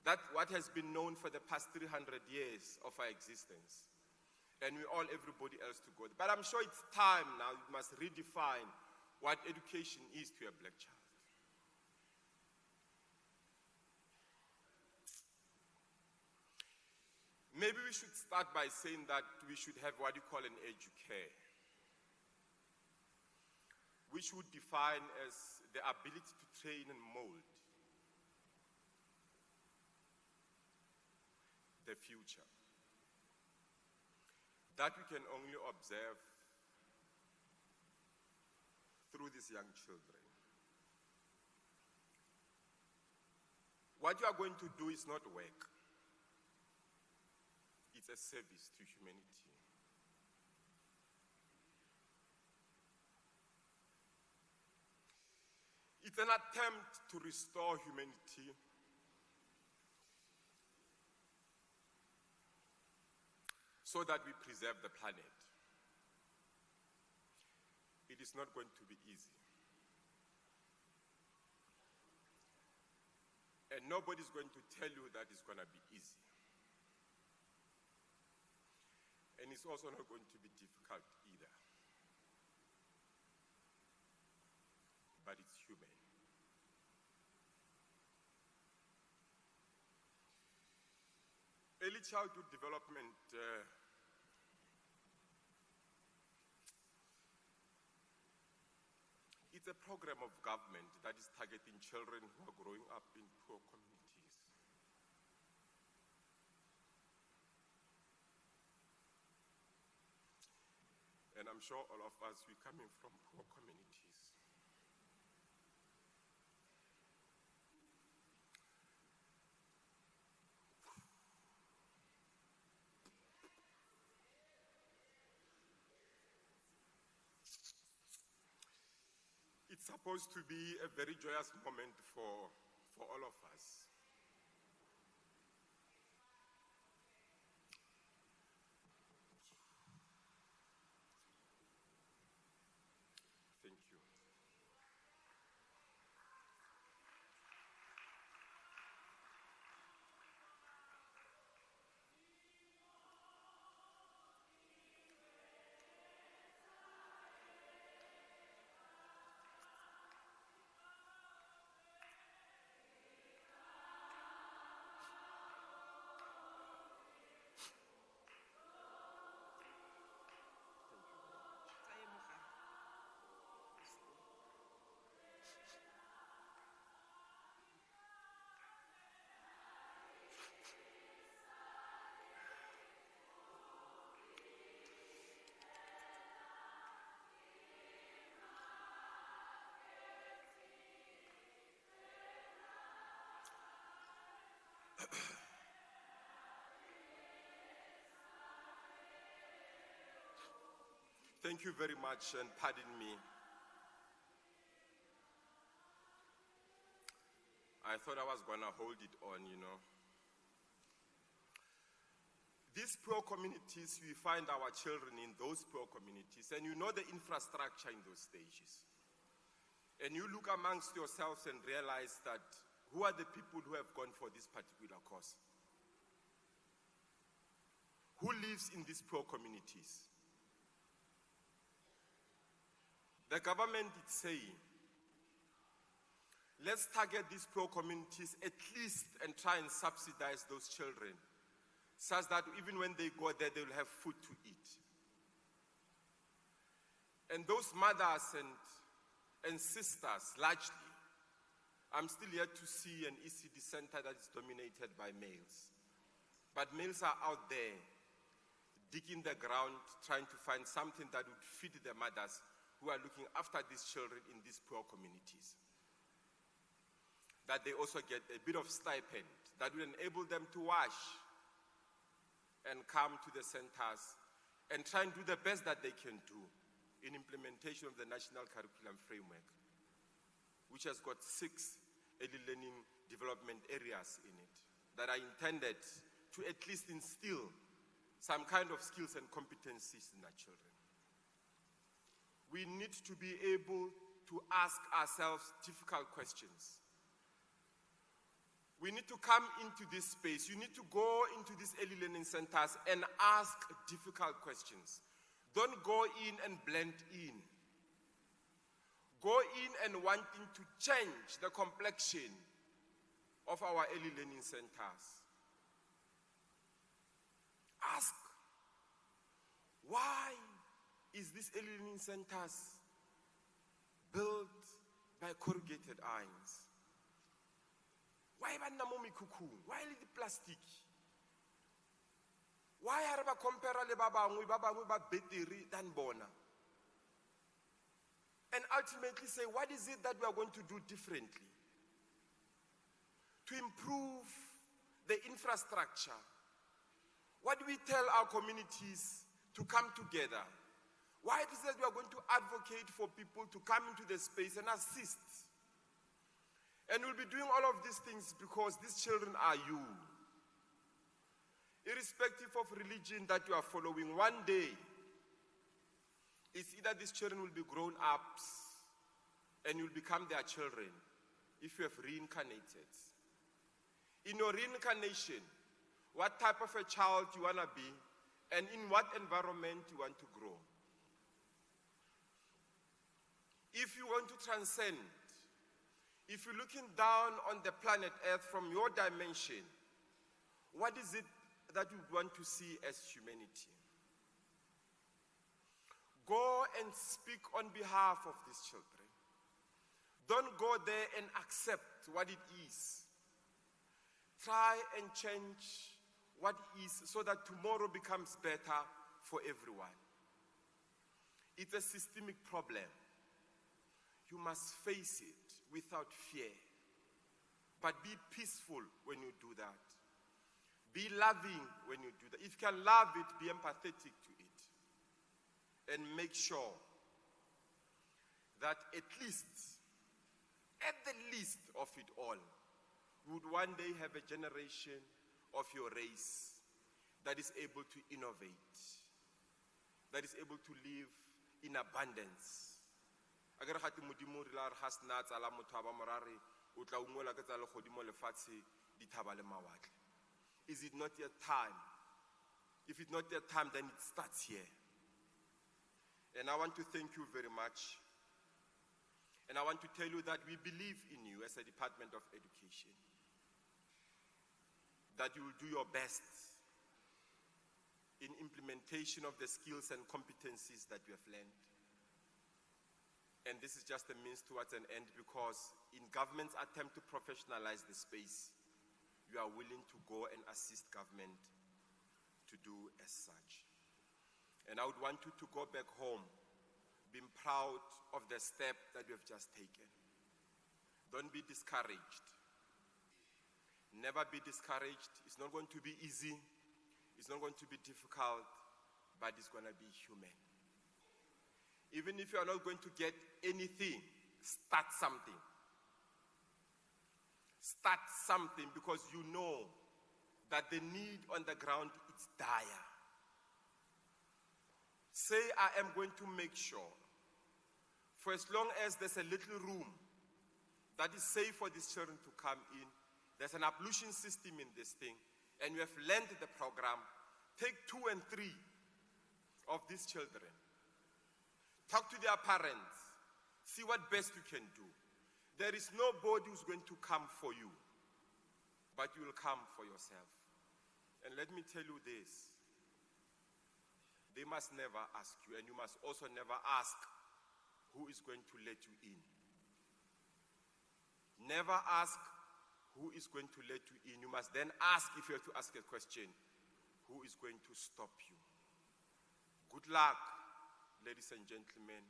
That's what has been known for the past 300 years of our existence. And we all, everybody else to go. But I'm sure it's time now, we must redefine what education is to a black child. Maybe we should start by saying that we should have what you call an educare, which would define as the ability to train and mold the future. That we can only observe through these young children. What you are going to do is not work. It's a service to humanity. It's an attempt to restore humanity so that we preserve the planet. It is not going to be easy. And nobody's going to tell you that it's going to be easy. And it's also not going to be difficult either. But it's human. Early childhood development it's a program of government that is targeting children who are growing up in poor communities. And I'm sure all of us, we're coming from poor communities. It's supposed to be a very joyous moment for all of us. Thank you. Thank you very much, and pardon me. I thought I was going to hold it on, you know. These poor communities, we find our children in those poor communities, and you know the infrastructure in those stages. And you look amongst yourselves and realize that who are the people who have gone for this particular cause? Who lives in these poor communities? The government is saying, let's target these poor communities at least and try and subsidize those children, such that even when they go there, they will have food to eat. And those mothers and sisters, largely, I'm still yet to see an ECD center that is dominated by males. But males are out there, digging the ground, trying to find something that would feed the mothers who are looking after these children in these poor communities. That they also get a bit of stipend that will enable them to wash and come to the centers and try and do the best that they can do in implementation of the National Curriculum Framework, which has got 6 early learning development areas in it that are intended to at least instill some kind of skills and competencies in our children. We need to be able to ask ourselves difficult questions. We need to come into this space. You need to go into these early learning centers and ask difficult questions. Don't go in and blend in. Go in and wanting to change the complexion of our early learning centers. Ask, why is this early learning centers built by corrugated irons? Why banna mo mekhukhung? Why le di-plastic? Why are ba compare le ba bangwe ba better than bona? And ultimately say, what is it that we are going to do differently to improve the infrastructure? What do we tell our communities to come together? Why it is that we are going to advocate for people to come into the space and assist? And we'll be doing all of these things because these children are you. Irrespective of religion that you are following, one day, it's either these children will be grown ups and you'll become their children if you have reincarnated. In your reincarnation, what type of a child you want to be and in what environment you want to grow. If you want to transcend, if you're looking down on the planet Earth from your dimension, what is it that you want to see as humanity? Go and speak on behalf of these children. Don't go there and accept what it is. Try and change what it is so that tomorrow becomes better for everyone. It's a systemic problem. You must face it without fear. But be peaceful when you do that. Be loving when you do that. If you can love it, be empathetic to it. And make sure that at the least of it all, we would one day have a generation of your race that is able to innovate, that is able to live in abundance. Is it not yet time? If it's not yet time, then it starts here. And I want to thank you very much. And I want to tell you that we believe in you as a Department of Education. That you will do your best in implementation of the skills and competencies that you have learned. And this is just a means towards an end, because in government's attempt to professionalize the space, you are willing to go and assist government to do as such. And I would want you to go back home being proud of the step that you have just taken. Don't be discouraged. Never be discouraged. It's not going to be easy. It's not going to be difficult, but it's going to be human. Even if you are not going to get anything, start something. Start something, because you know that the need on the ground is dire. Say, I am going to make sure, for as long as there's a little room that is safe for these children to come in, there's an ablution system in this thing, and you have learned the program, take 2 and 3 of these children. Talk to their parents. See what best you can do. There is nobody who's going to come for you, but you will come for yourself. And let me tell you this. They must never ask you, and you must also never ask who is going to let you in. Never ask who is going to let you in. You must then ask, if you have to ask a question, who is going to stop you. Good luck, ladies and gentlemen.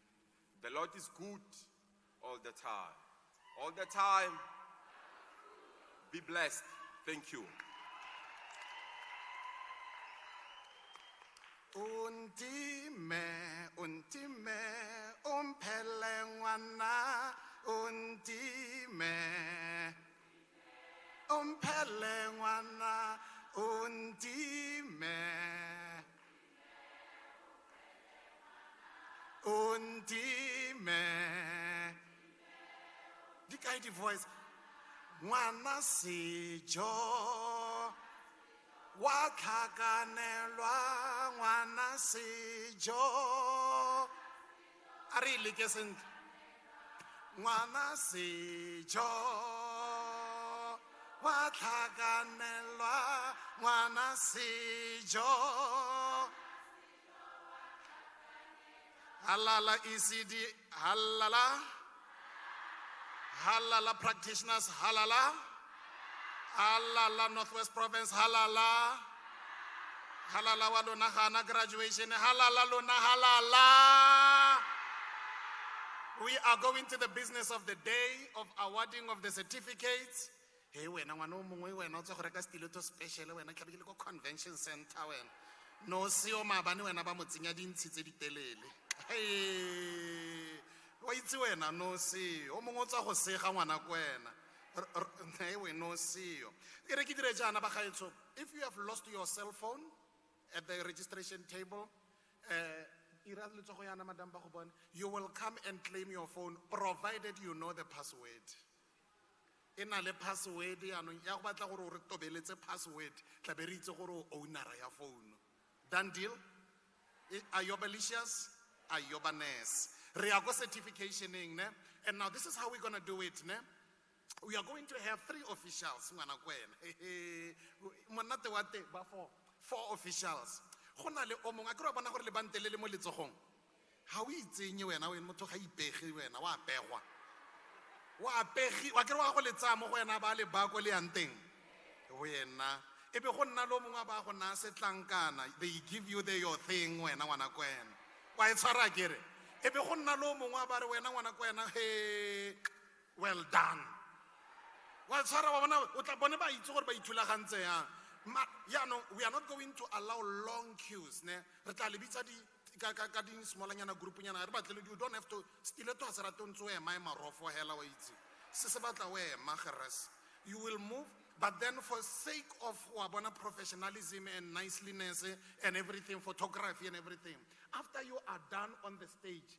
The Lord is good all the time. All the time. Be blessed. Thank you. Untime, umphele ngwana, untime, umphele ngwana, untime, untime. The kind of voice, ngwana sejo. Wakakanelwa ngwana sejo. Ari listen. Ngwana sejo. Wakakanelwa ngwana sejo. Halala ECD, halala. Halala practitioners, halala. Halala Northwest Province, halala. Halala walona hana graduation, halala lona halala. We are going to the business of the day of awarding of the certificates. Hey, when I want to when I to special when I can go convention center when no see my bani when I'm hey, wait when I no see Omongoza Jose Hawana Gwen. No see you. If you have lost your cell phone at the registration table, you will come and claim your phone provided you know the password. In a password, done deal? Are you malicious? Are you banes? Reago certificationing, and now this is how we're gonna do it, ne? We are going to have 3 officials. 4 officials. How is it when I went to Haipegi when I pegwa? What pegi? What can I call it? Some when I bali bagoli and thing. When if you want to setlankana, they give you your thing when I want to go in. Why it's hard to get it. If you want to when I want to go in, hey, well done. Well, we are not going to allow long queues. You don't have to still you will move, but then for sake of professionalism and niceliness and everything, photography and everything, after you are done on the stage,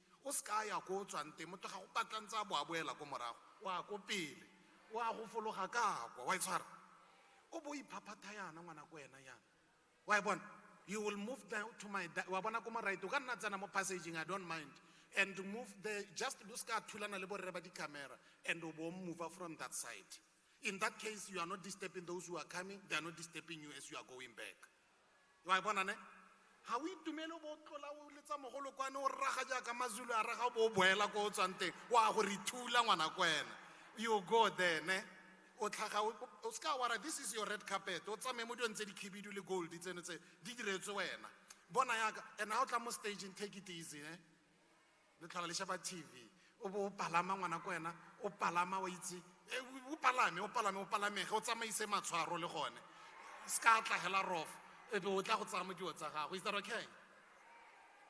you will move down to my passaging, I don't mind, and move the just camera and move from that side. In that case, you are not disturbing those who are coming, they are not disturbing you as you are going back. How we do melo botlola o letsa mogolo kwane o raga jaaka mazulu a raga bo boela go tswante wa go rithula ngwana kwena. You go there, ne? This is your red carpet. Gold. And now come stage and take it easy. The TV. Obo palama ngwana kwena, o palama wa itse. O palame. Go tsamaise matshwaro le gone. Ska tla hela rof. Ebe o tla go tsama dio tsa gago. Is that okay?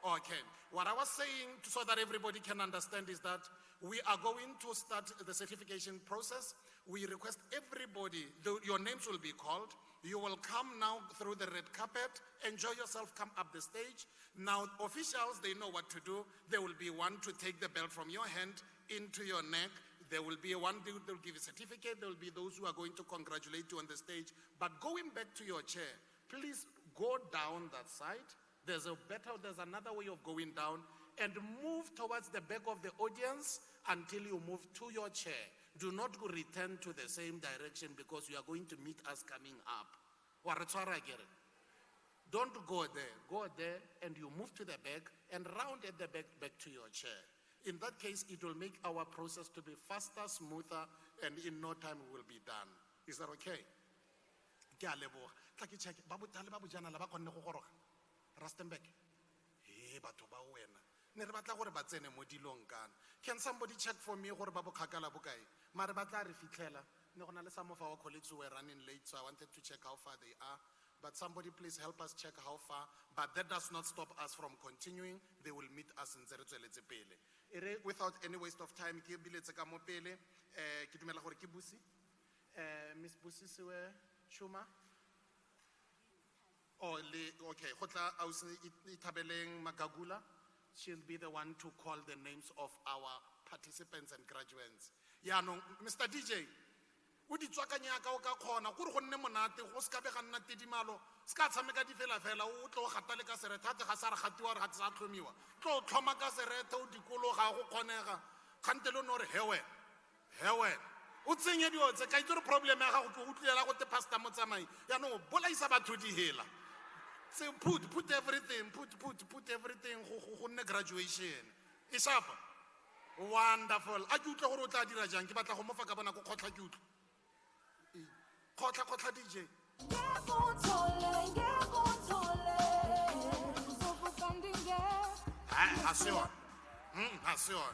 Okay. What I was saying, so that everybody can understand, is that we are going to start the certification process. We request everybody, your names will be called. You will come now through the red carpet, enjoy yourself, come up the stage. Now, officials, they know what to do. There will be one to take the belt from your hand into your neck. There will be one that will give a certificate. There will be those who are going to congratulate you on the stage. But going back to your chair, please go down that side. There's another way of going down, and move towards the back of the audience until you move to your chair. Do not return to the same direction, because you are going to meet us coming up. Don't go there. Go there and you move to the back and round at the back to your chair. In that case, it will make our process to be faster, smoother, and in no time we will be done. Is that okay? Rustenburg. Hey, batho ba wena. Ne re batla gore ba tsene mo dilong kana. Can somebody check for me gore ba bo khakala bokae? Mare ba tla re fitlhela. Ne gona le some of our colleagues who were running late, so I wanted to check how far they are. But somebody please help us check how far. But that does not stop us from continuing. They will meet us in Zeretsweletse pele. Without any waste of time, ke biletse ka mo pele. Ke dumela gore ke Busi. Miss Busi Siwe Chuma. Okay, Khotla Ausi Itabeleng Magagula. She'll be the one to call the names of our participants and graduates. Yeah, no, Mr. DJ. O di tswakanya ka o ka khona go re go nne monate go se ka be ga nna tidimalo se ka tshameka di fela o tlo gata le ka seretha ga sa re gatiwa re ga tsa tlhomiwa tlo tlhoma ka seretha o dikolo ga go kgonega khantelo no re hewe o tsenye dio tse ka itse problem ya ga go utlela go te pastor mo tsamai ya no bolaisa batho di hela. Say put everything go nne graduation e sharp. Wonderful. A ke utlwa gore o tla dira jang ke batla go mofa ka bona go khotla ke utlwa khotla DJ. Hasiwa.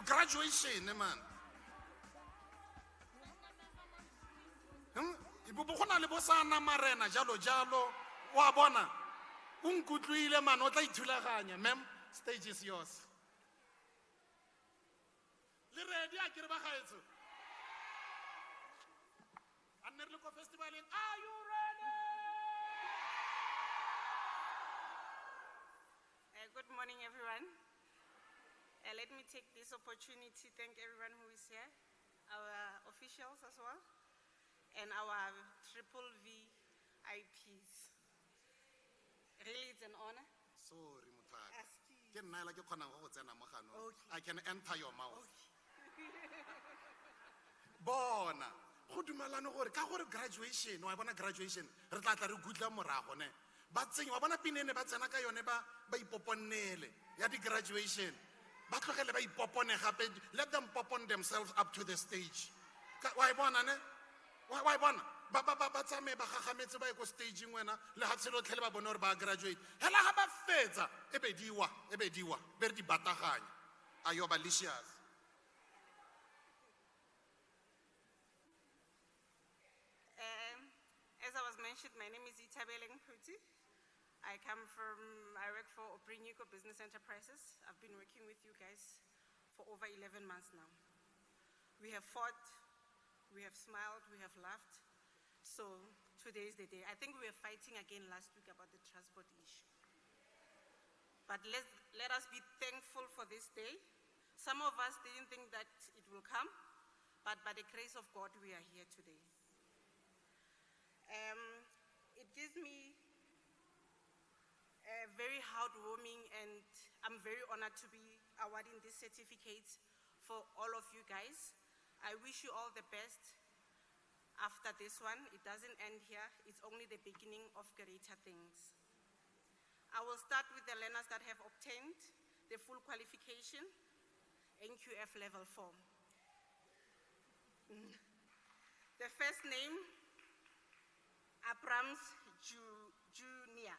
Graduation man. Ibo bona le bosana marena jalo wa bona o nkutlwile man o tla ithulaganya. Ma'am, stage is yours. Le ready a kere ba gaetso Anerliko Festival. Are you ready? Good morning, everyone. Let me take this opportunity to thank everyone who is here, our officials as well, and our triple VIPs. Really, it's an honor. Sorry, Mutaka. I can enter your mouth. Bona. Go dumelana gore ka gore graduation wa bona graduation re tla re gutla morago ne ba tsenya wa bona pinene ba tsena ka yone ba ipoponnele ya di graduation ba tlogele ba ipopone gape. Let them popon themselves up to the stage. Wa bona ne wa bona ba tsame ba gagametse ba go staging wena le ha tshelo tlhele ba bona gore ba graduate hela ga ba fetsa e be diwa be re di bataganya ayo malicious. As I was mentioned, my name is Itabeleng Puti. I work for Oprinyiko Business Enterprises. I've been working with you guys for over 11 months now. We have fought, we have smiled, we have laughed. So today is the day. I think we were fighting again last week about the transport issue. But let us be thankful for this day. Some of us didn't think that it will come, but by the grace of God, we are here today. It gives me a very heartwarming, and I'm very honored to be awarding this certificate for all of you guys. I wish you all the best after this one. It doesn't end here. It's only the beginning of greater things. I will start with the learners that have obtained the full qualification, NQF level 4. The first name, Abrams Junior.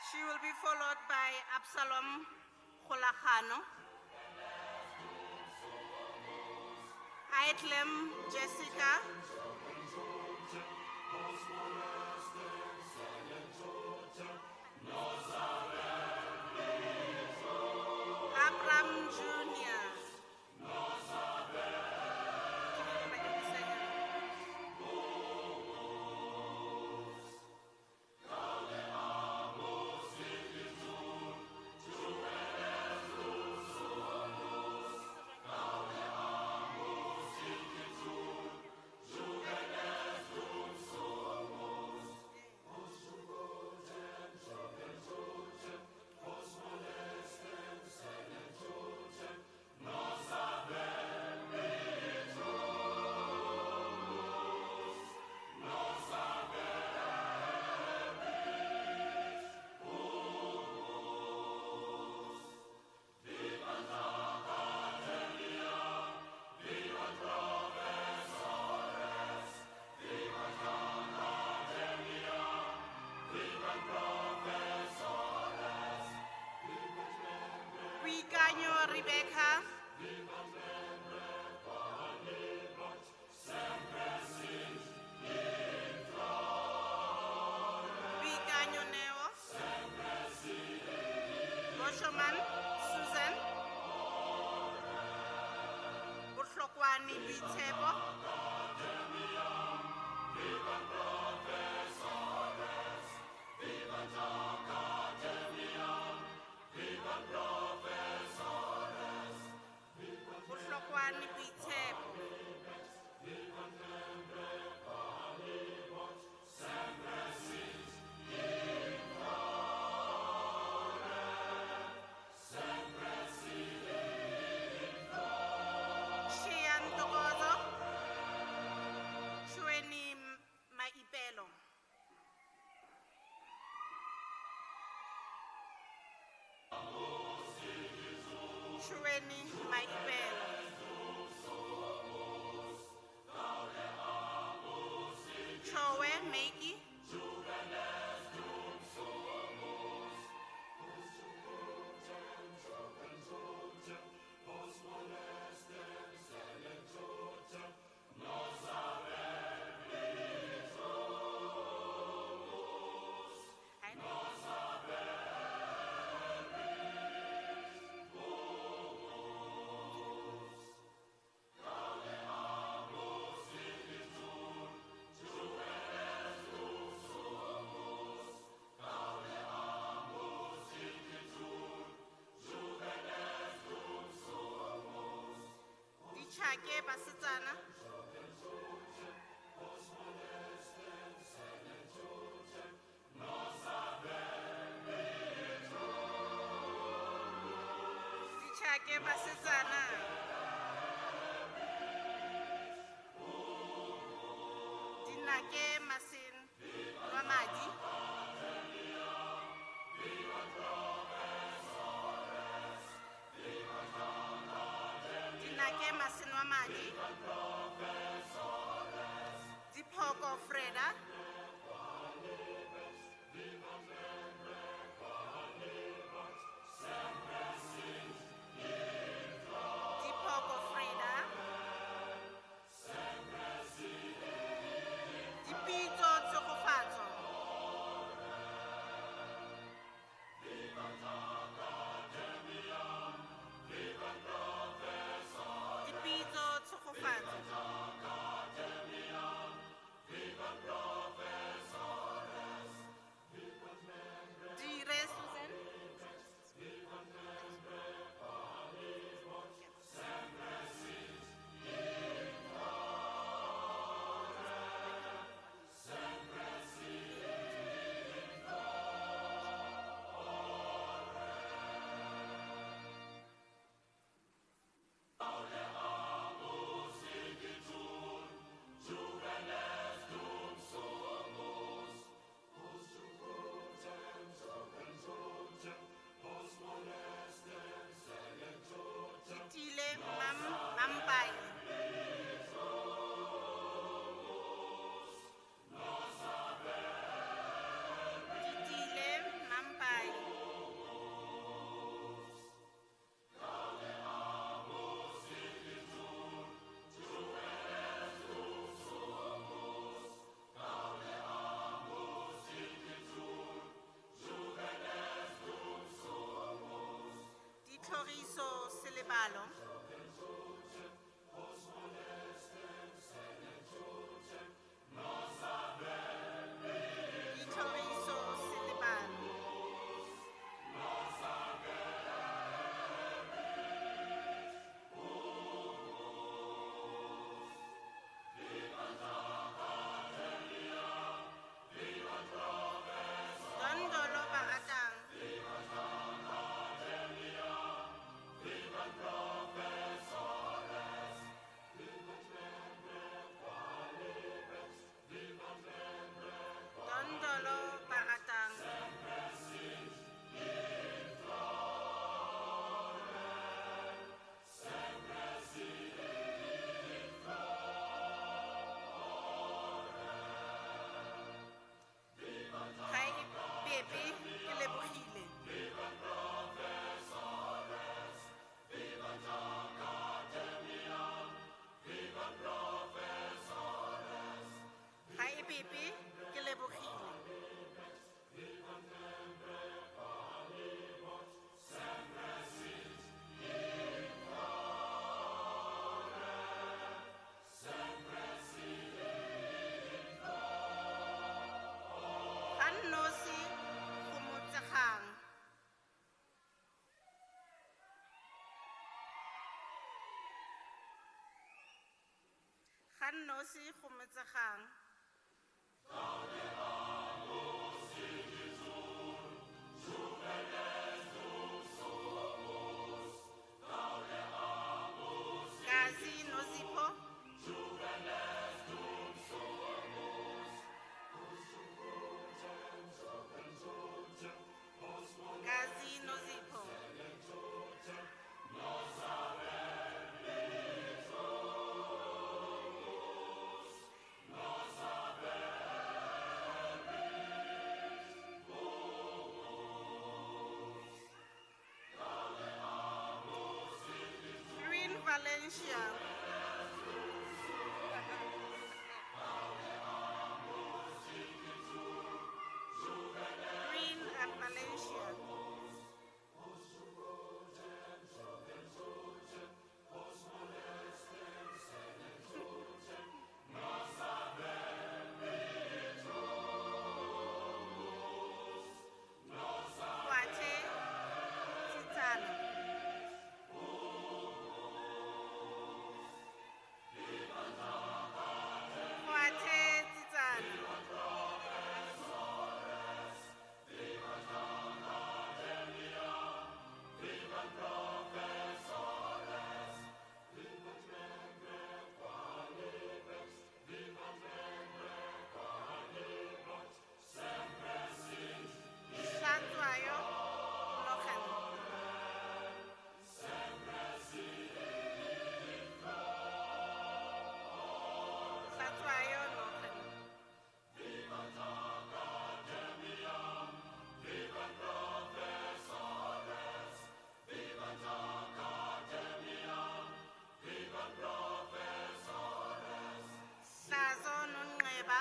She will be followed by Absalom Kholagano, Aitlem Jessica, Shuweni Maipelo. Chowe Meiki. Dichake Basetsana. Dichake Basetsana. Dinake Masin Ramadi. Dinake Masin Ramadi. Dipoko Freda. Dipoko Freda. Dipito Tsokofatso. Dipito Tsokofatso. Dire Susan. Ditile Mampai. Ditile Mampai. Ditlhoriso Selebalo. Ditlhoriso Selebalo. Dondolo Baratang. Dondolo Baratang. Hai Pepe ke lebogile. Hai Pepe ke lebogile. Hannosi go Motsekgang. Hannosi go Motsekgang. Gazi Nozipho. Gazi Nozipho. Malaysia. Green and Malaysia. Kwate, Titano. Kwate, Titano. Hlatshwayo, Logan. Hlatshwayo, Logan. Hlazo, Nonqeba.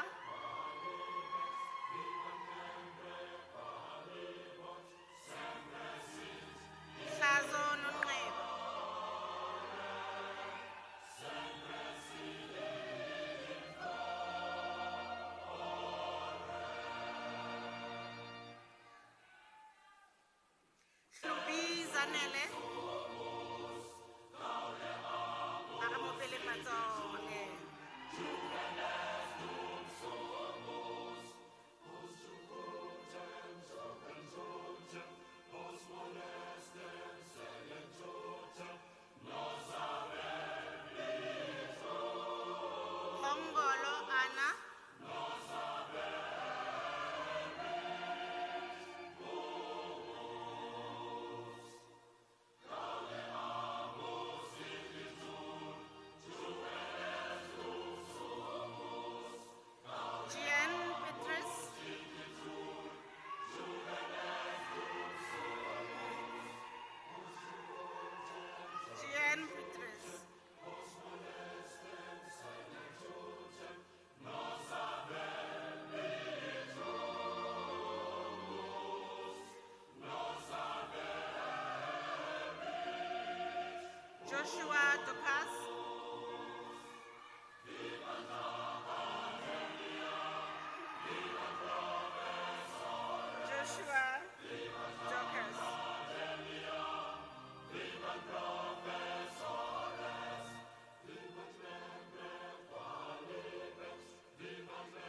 Hlazo, Nonqeba. Hlubi, Zanele. Aga mo pele matsogo, Hongolo, Anna. Jean Petrus. Jean Petrus. Joshua Dukas. Joshua Dukas.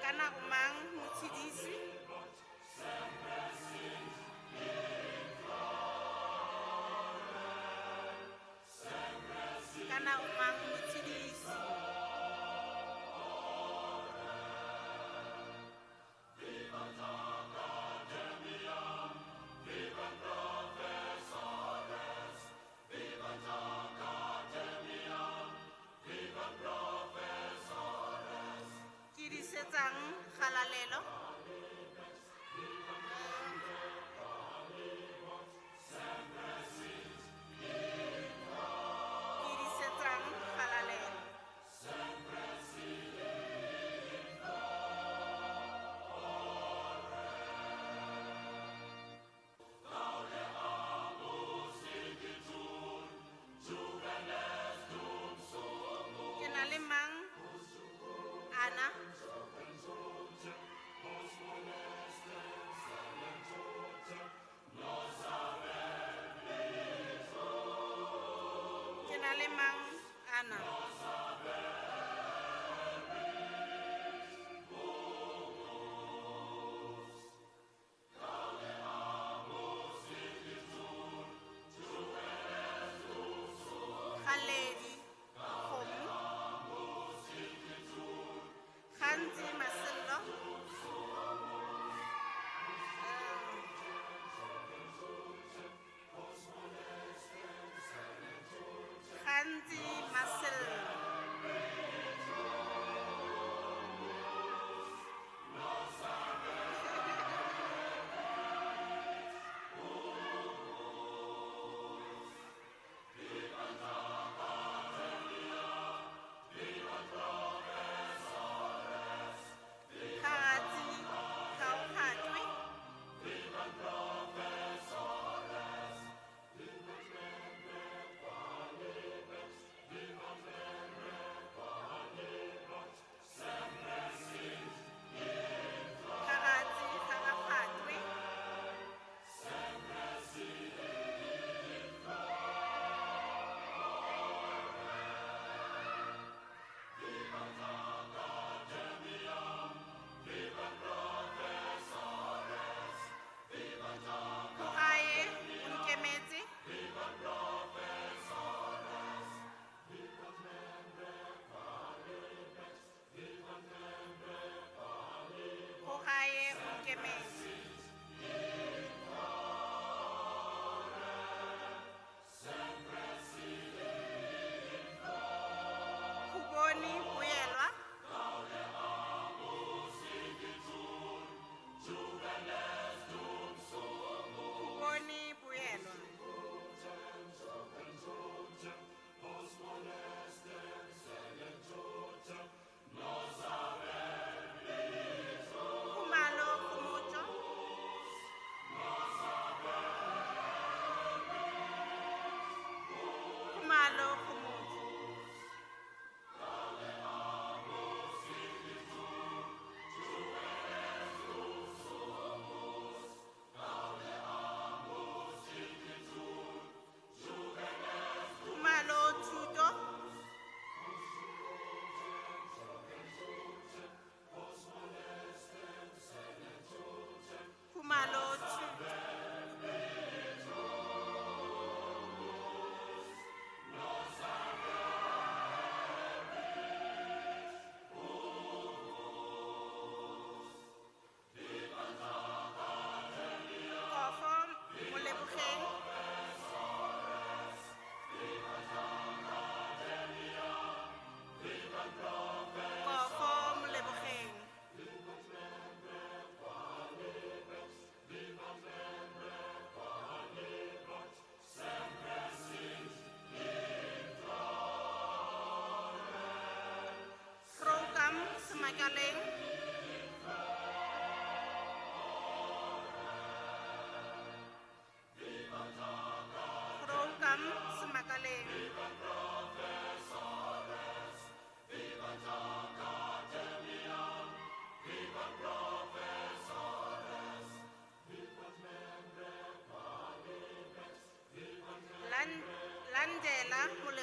Kana Umang Mutsidisi. Kana Umang Mutsidisi. Ke di setsang Galalelo. Ke di setsang Galalelo. Ke na le mang? Ana. Ke na le mang? Ana. Galedi, Kgomo. Gantsi Masello. Gantsi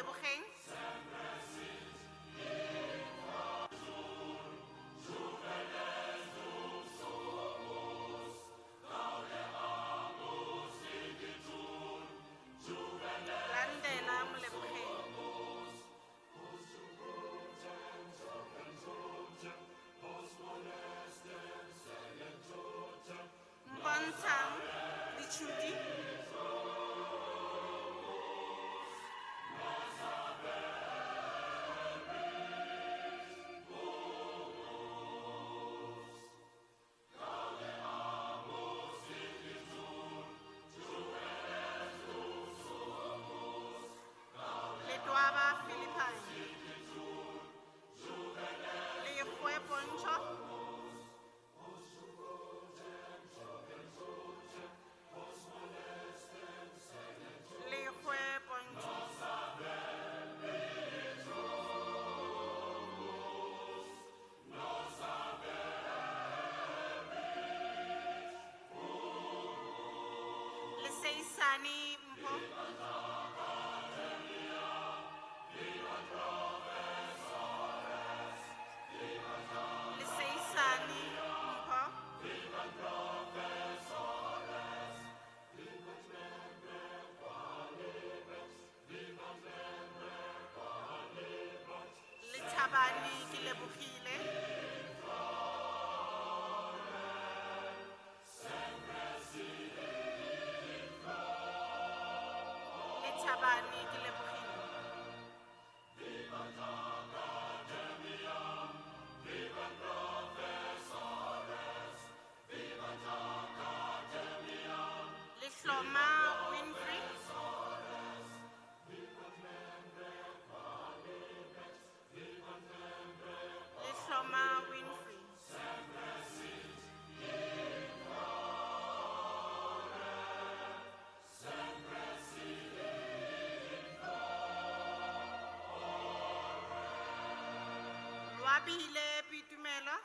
Molebogeng. Landela Molebogeng. Mpontshang Dichudi. Letwaba Philippine. Lekgwe Pontsho. Lekgwe Pontsho. Leseisane Mpho. Leseisane Mpho. Lethabane ke Lebogile. Lethabane ke Lebogile. Lehloma Winfrey. Lehloma Winfrey. Lwabile Pitumelo.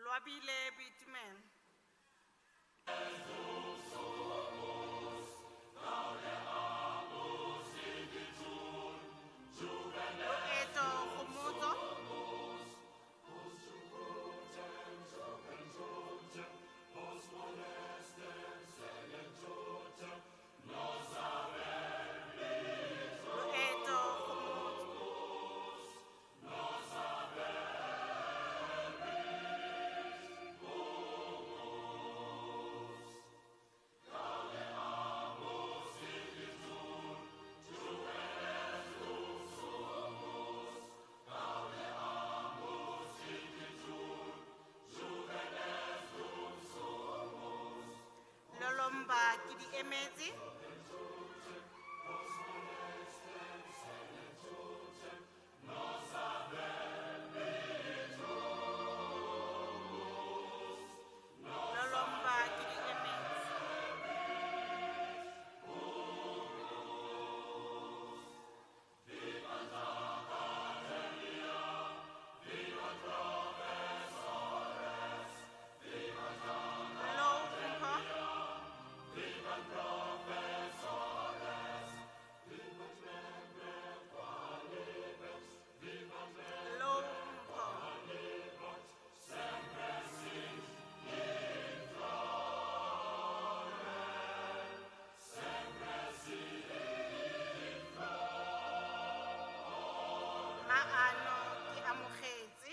Lwabile Pitumelo. Loeto Khomotso. Loeto Khomotso. Lolomba ke di emetse. Lolomba ke di emetse. Lo Mpho. Lo Mpho. Maano ke amogetse.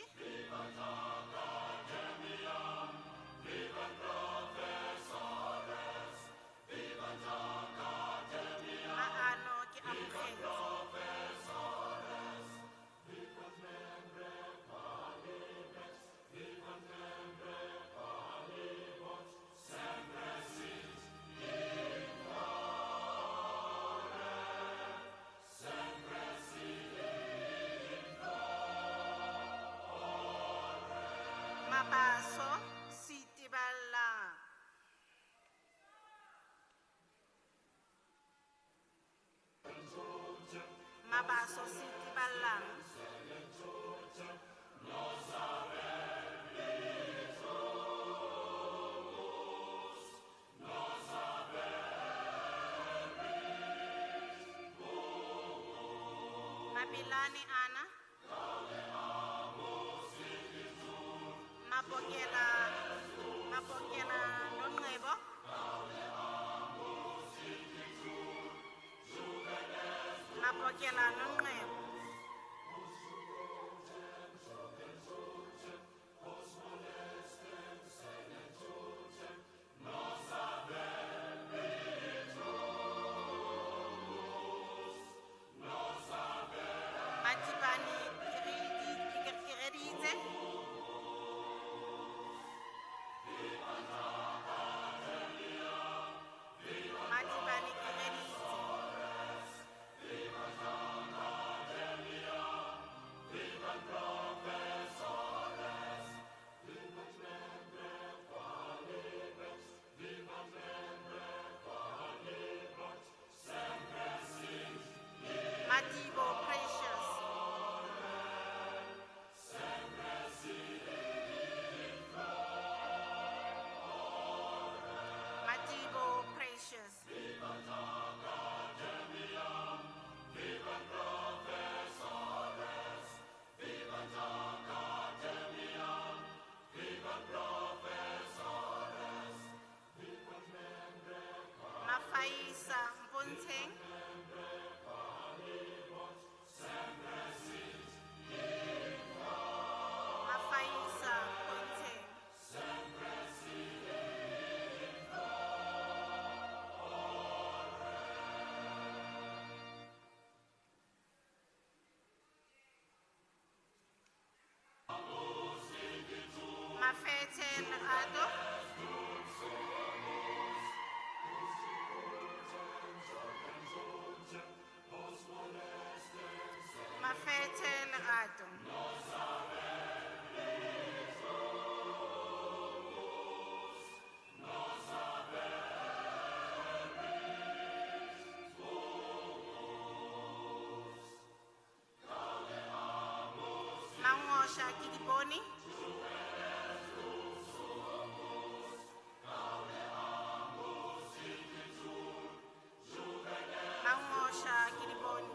Maano ke amogetse. Mabaso Sitibalang. Mabaso Sitibalang. Matlani Anna, Mapokela Nonebo, Mapokela Nonebo, Matibani Kiredite, Matibani Kiredite, Matibo Precious, Matibo Precious, Mafaisa Mponteng, Mafaisa Mponteng, Mafete Lerato, Mafete Lerato, Mangosha Kidiboni, Mangosha Kidiboni,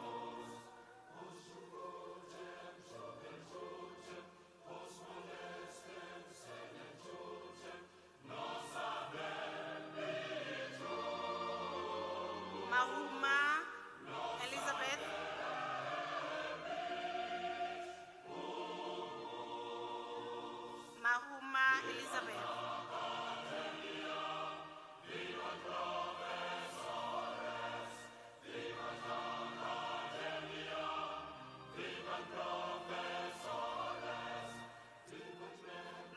Mahuma Elizabeth, Mahuma Elizabeth,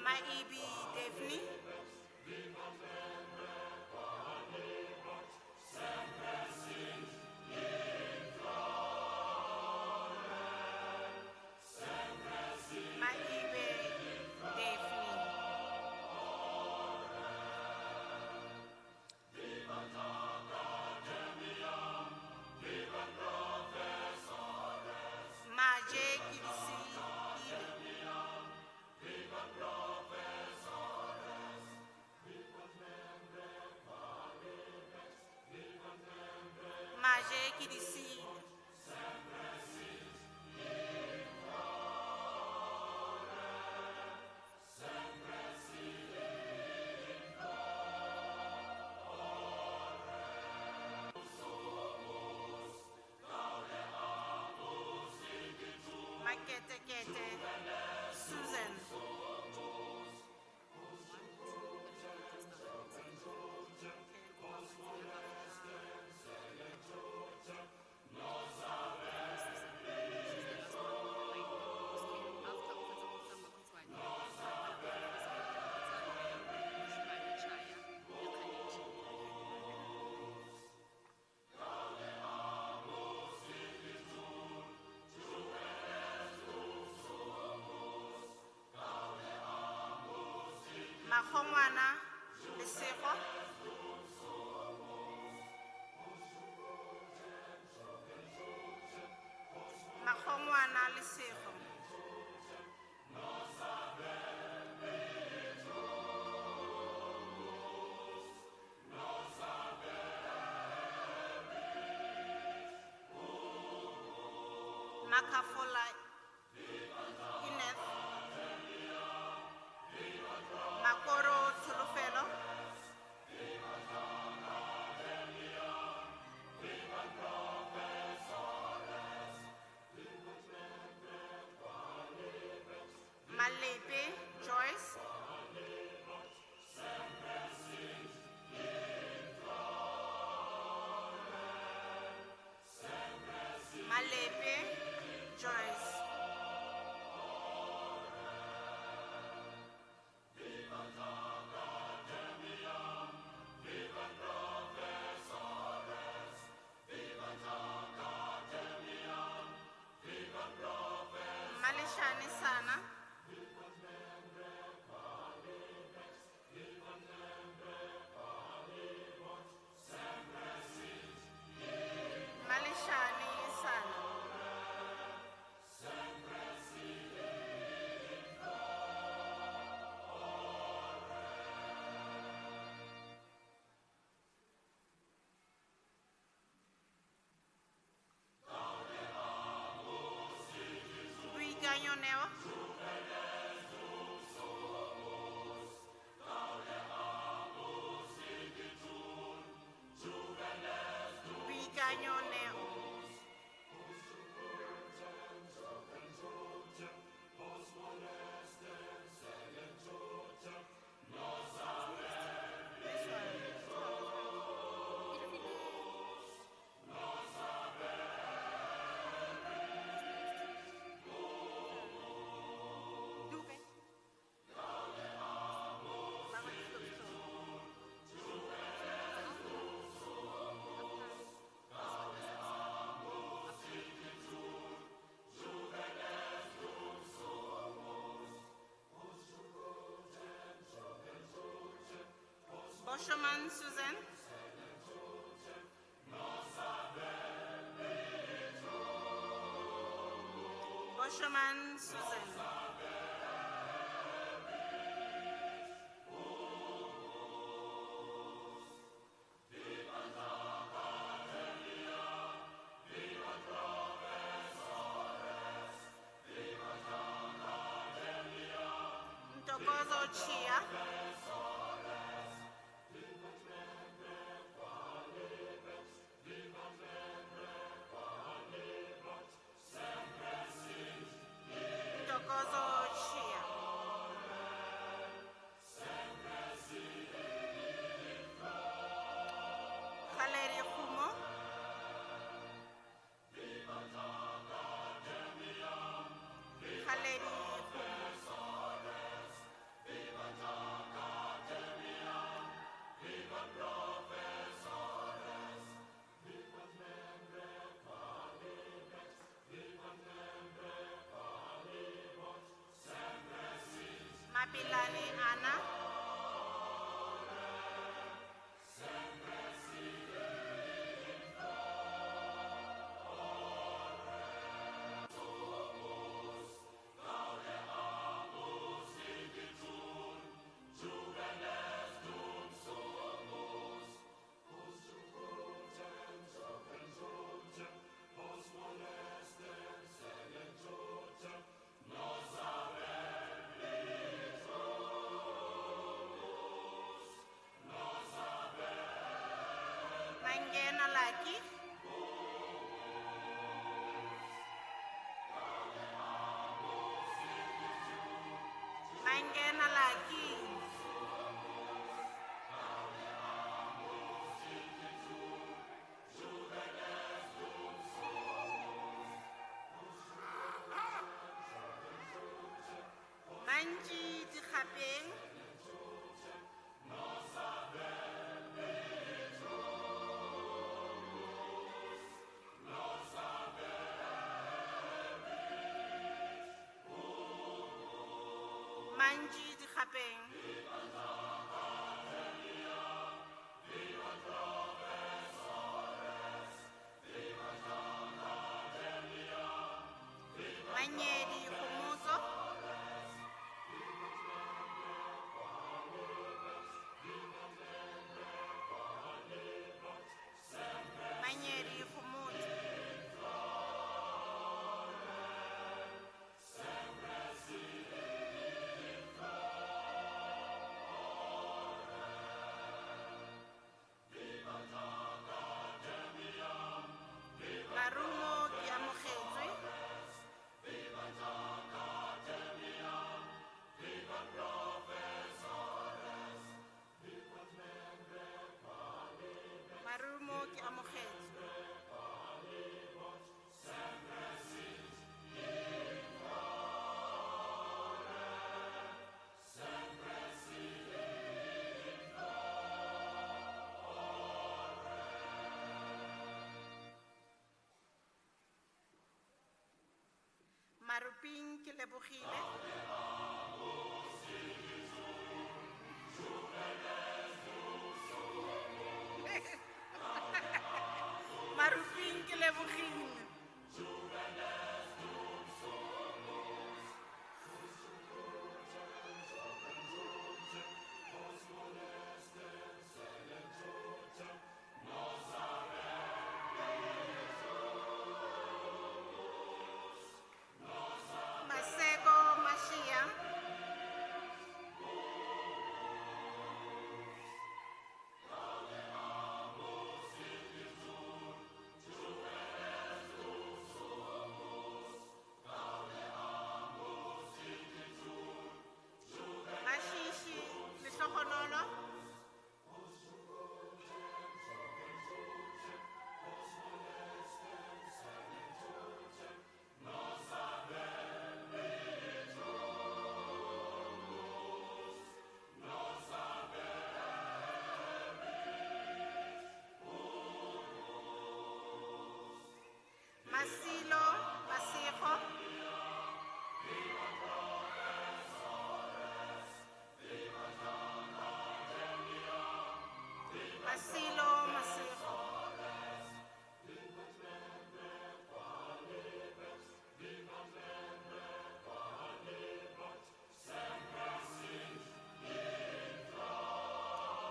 Maibi Daphne, Maibe Daphne, Maje Kidisi Ile, Maje Kidisi Ile, Makete Kete Susan, Mahongwana Lesego, Mahongwana Lesego, Makafola Ineth, Makoro Tulufelo, Malepe Joyce, Malepe Joyce, Malishani Sana, Malishani Sana, Buiganyo Neo, Buiganyo Neo, Duke. Boshoman Susan, Boshoman Susan, Ntokozo Chia, Ntokozo Chia, Khaleri Khumo, Khaleri Khumo, Mapilani Anna, Mangena Laki, Mangena Laki, Manji Dikapeng, Manji Dikapeng, Manyedi Khumuzo, Manyedi Khumuzo, Maruping ke lebogile. Maruping ke lebogile. Maseko Mashia. Mashishi Lihlohonolo. Masilo Masigo. Masilo Masigo.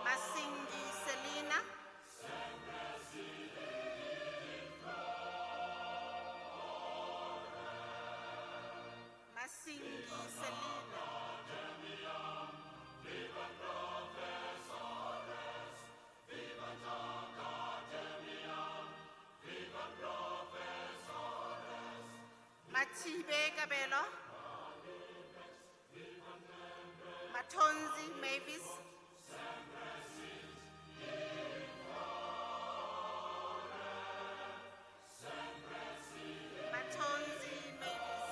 Masingi Selina. Masingi Selina. Mathibe Kabelo. Matonzi Mavis. Matonzi Mavis.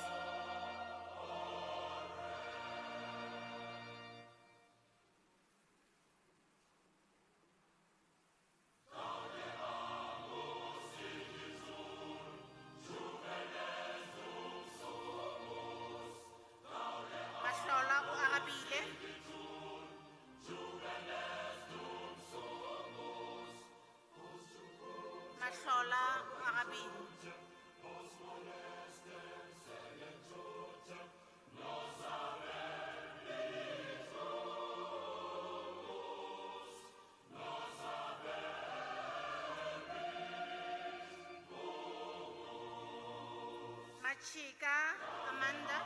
Mahlola o arabile. Mahlola o arabile. Machika Amanda.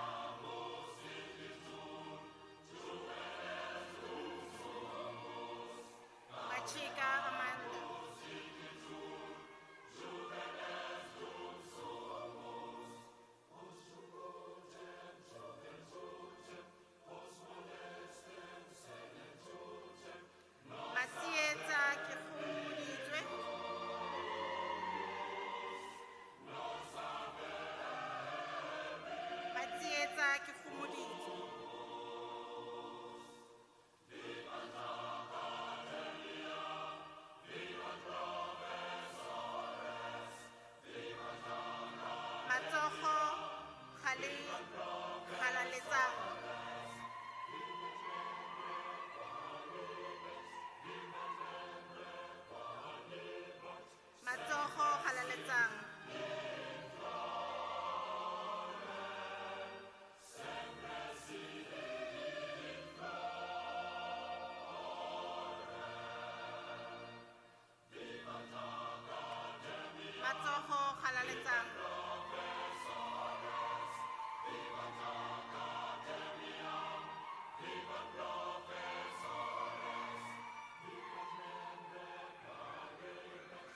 Machika Amanda. Masietsa Kefumulitswe. Masietsa Kefumulitswe. Matsogo Galaletsang. Matsogo Galaletsang. Matsogo Galaletsang.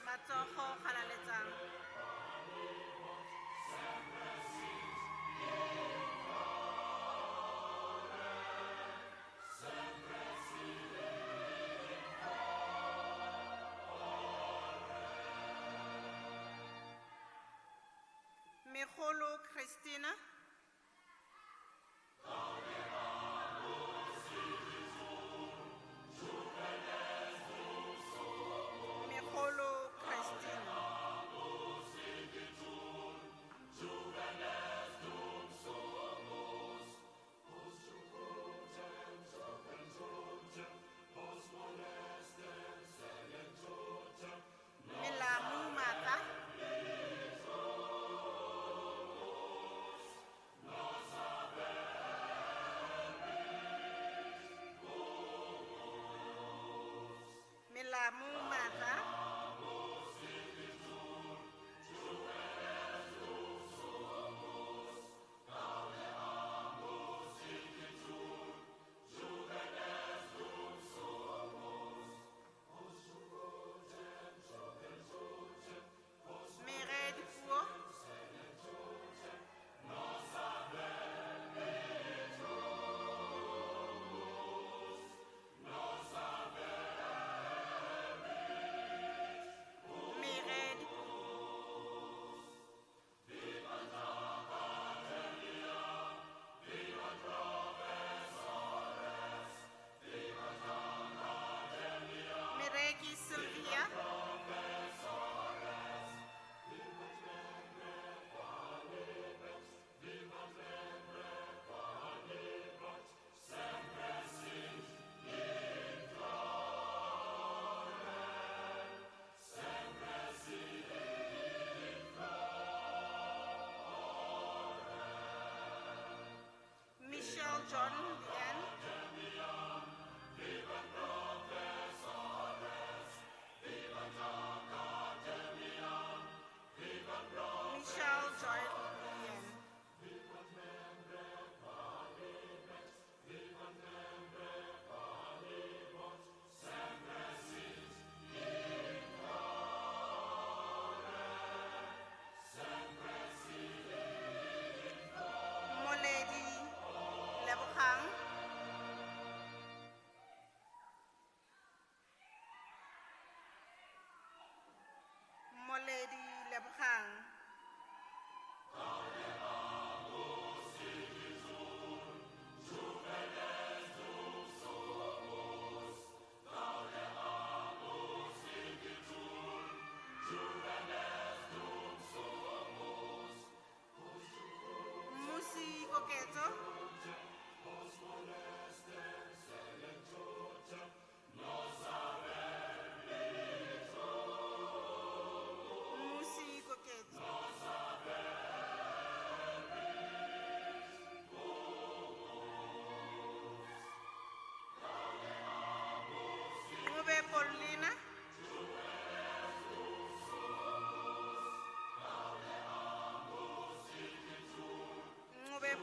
Matsogo Galaletsang. Megolo Christina. Megolo Christina.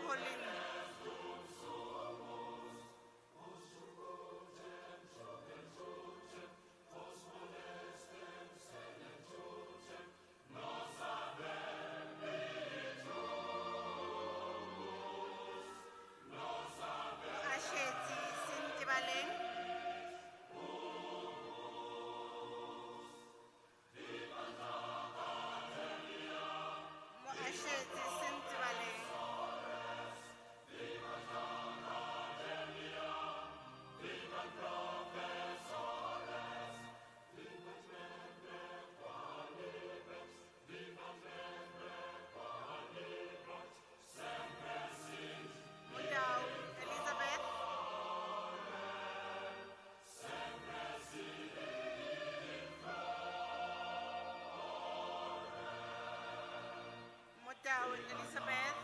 Jacqueline. Moashetsi Sintibaleng. Moashetsi Sintibaleng. Mudau Elizabeth. Mudau Elizabeth.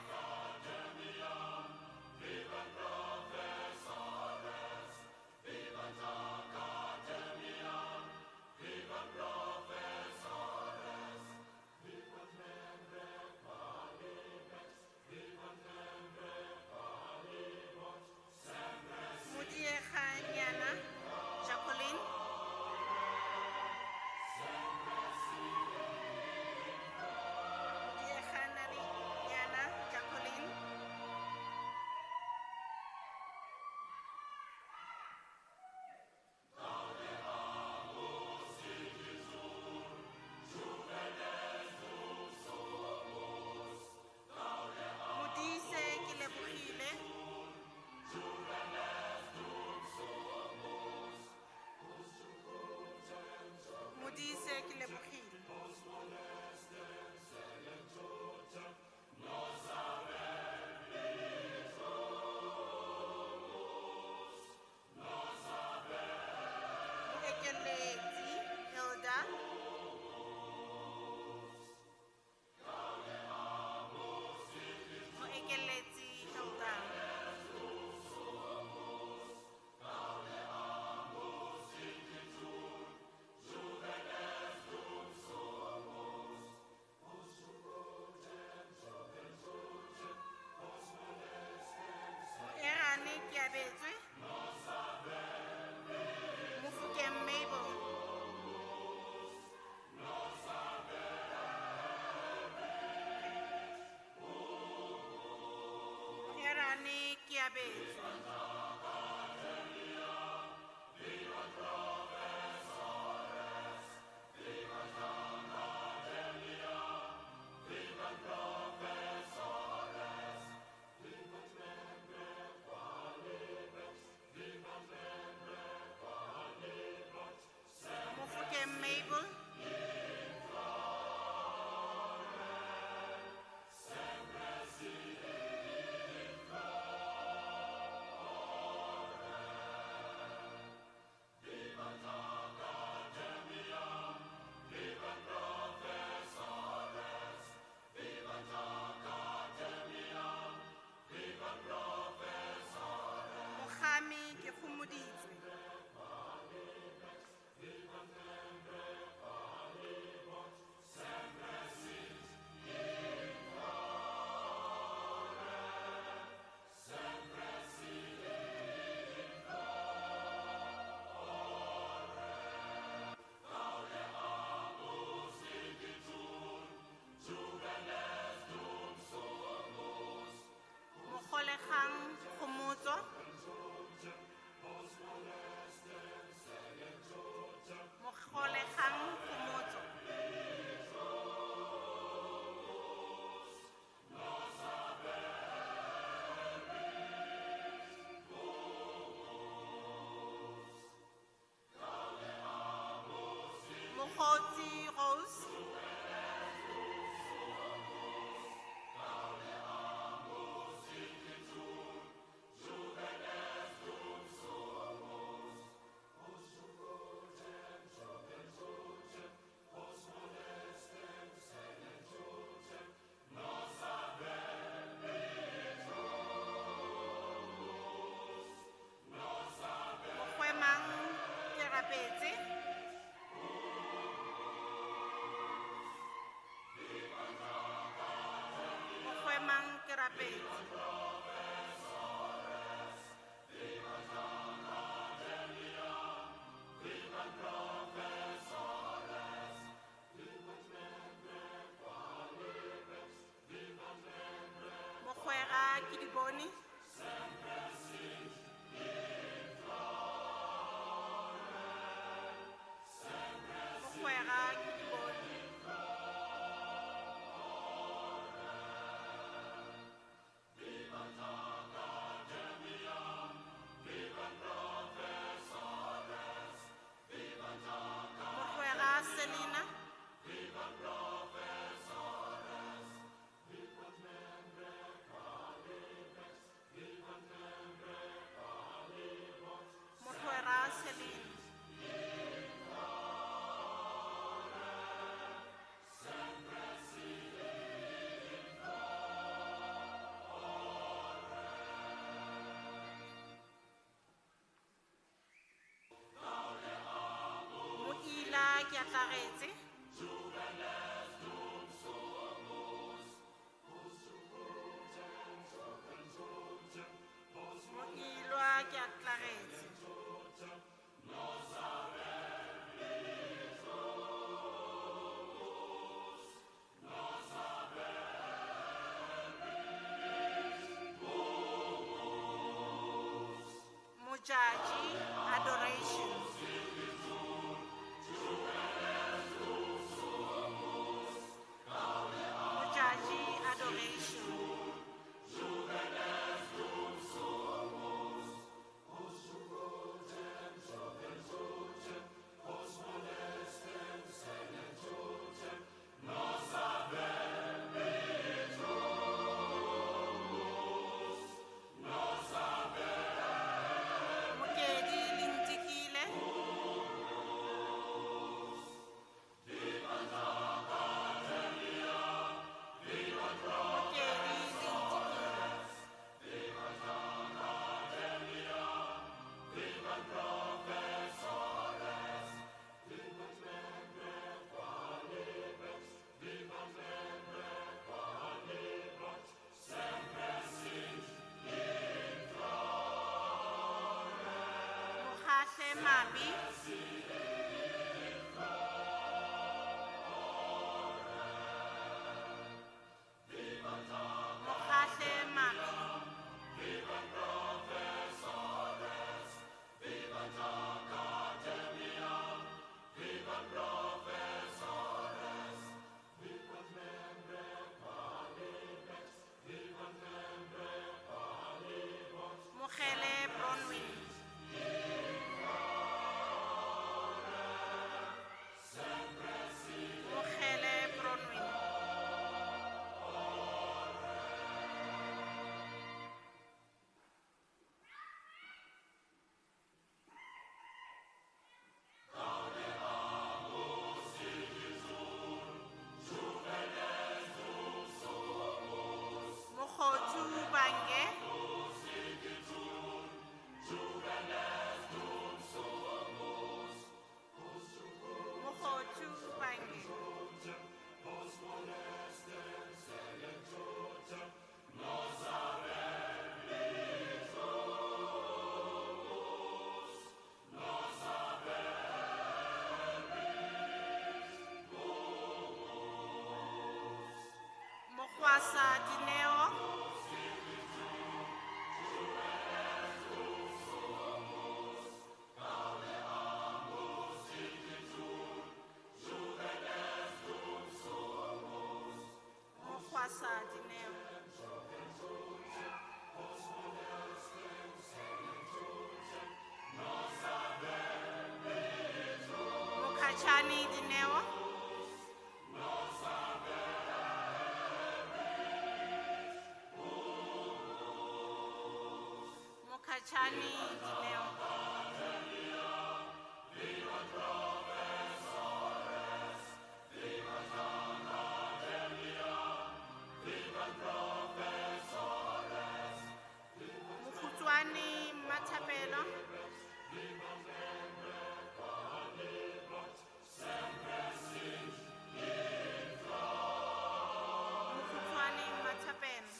Mudiekha Nyana Jacqueline. Mudiekha Nyana Jacqueline. Modise Kilebogile. Modise Kilebogile. Moekeletsi Hilda. Moekeletsi Hilda. Moerane Kiabetswe. Mofokeng Mabel. Moerane Kiabetswe. Mofokeng Mabel. Mogami ke gomoditswe. Mogolegang Gomotso. Mogolegang Gomotso. Mogotsi Rose. Mogwemang Kerapetse. Mogwemang Kerapetse. ke di bone. Mogwera ke di bone. Mogwera Selina. Mogwera Selina. Moila ke a tlaretse. Moilwa ke a tlaretse. Mojaji Adoration. Mojaji Adoration. Mokedi Lintikile. Mokedi Lintikile. Mogahle Mabi. Mogahle Mabi. Mogele Bronwyn. Mogele Bronwyn. Mokgothu Bange. Mokgothu Bange. Mogwasa Dineo. Mogwasa Dineo. Mokachani Dineo. Mokachani Dineo. Mokhutswane Mathapelo. Mokhutswane Mathapelo.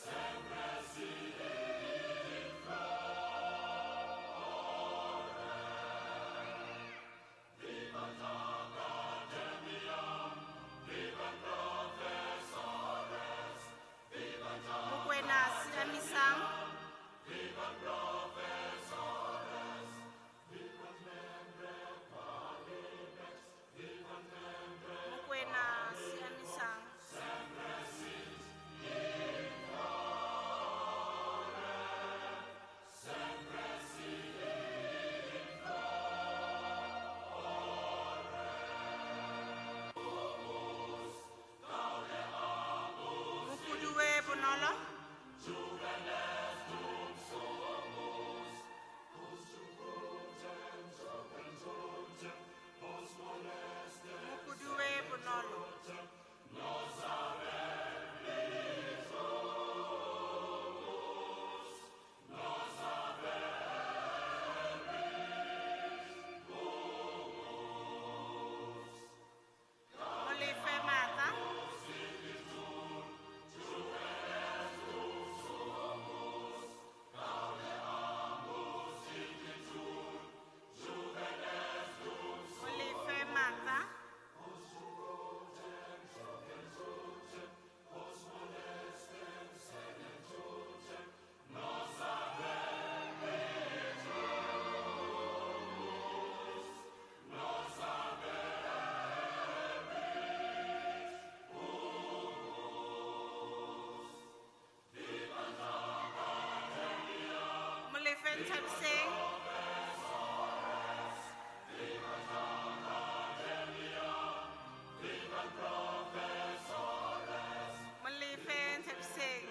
Tabsing. Molefe Tabsing.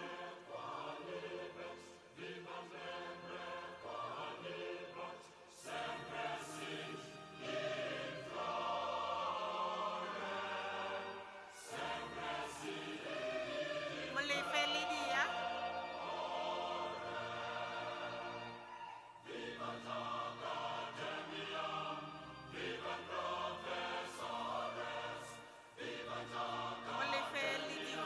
Molefe Lydia. Molefe Lydia.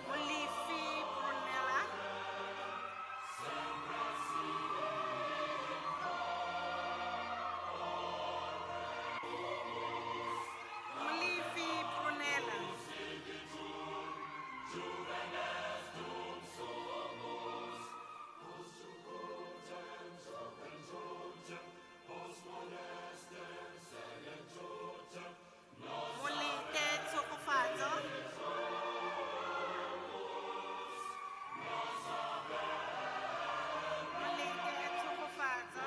Molefe Brunella. Molefe Brunella. Molete Tsokofatso. Molete Tsokofatso.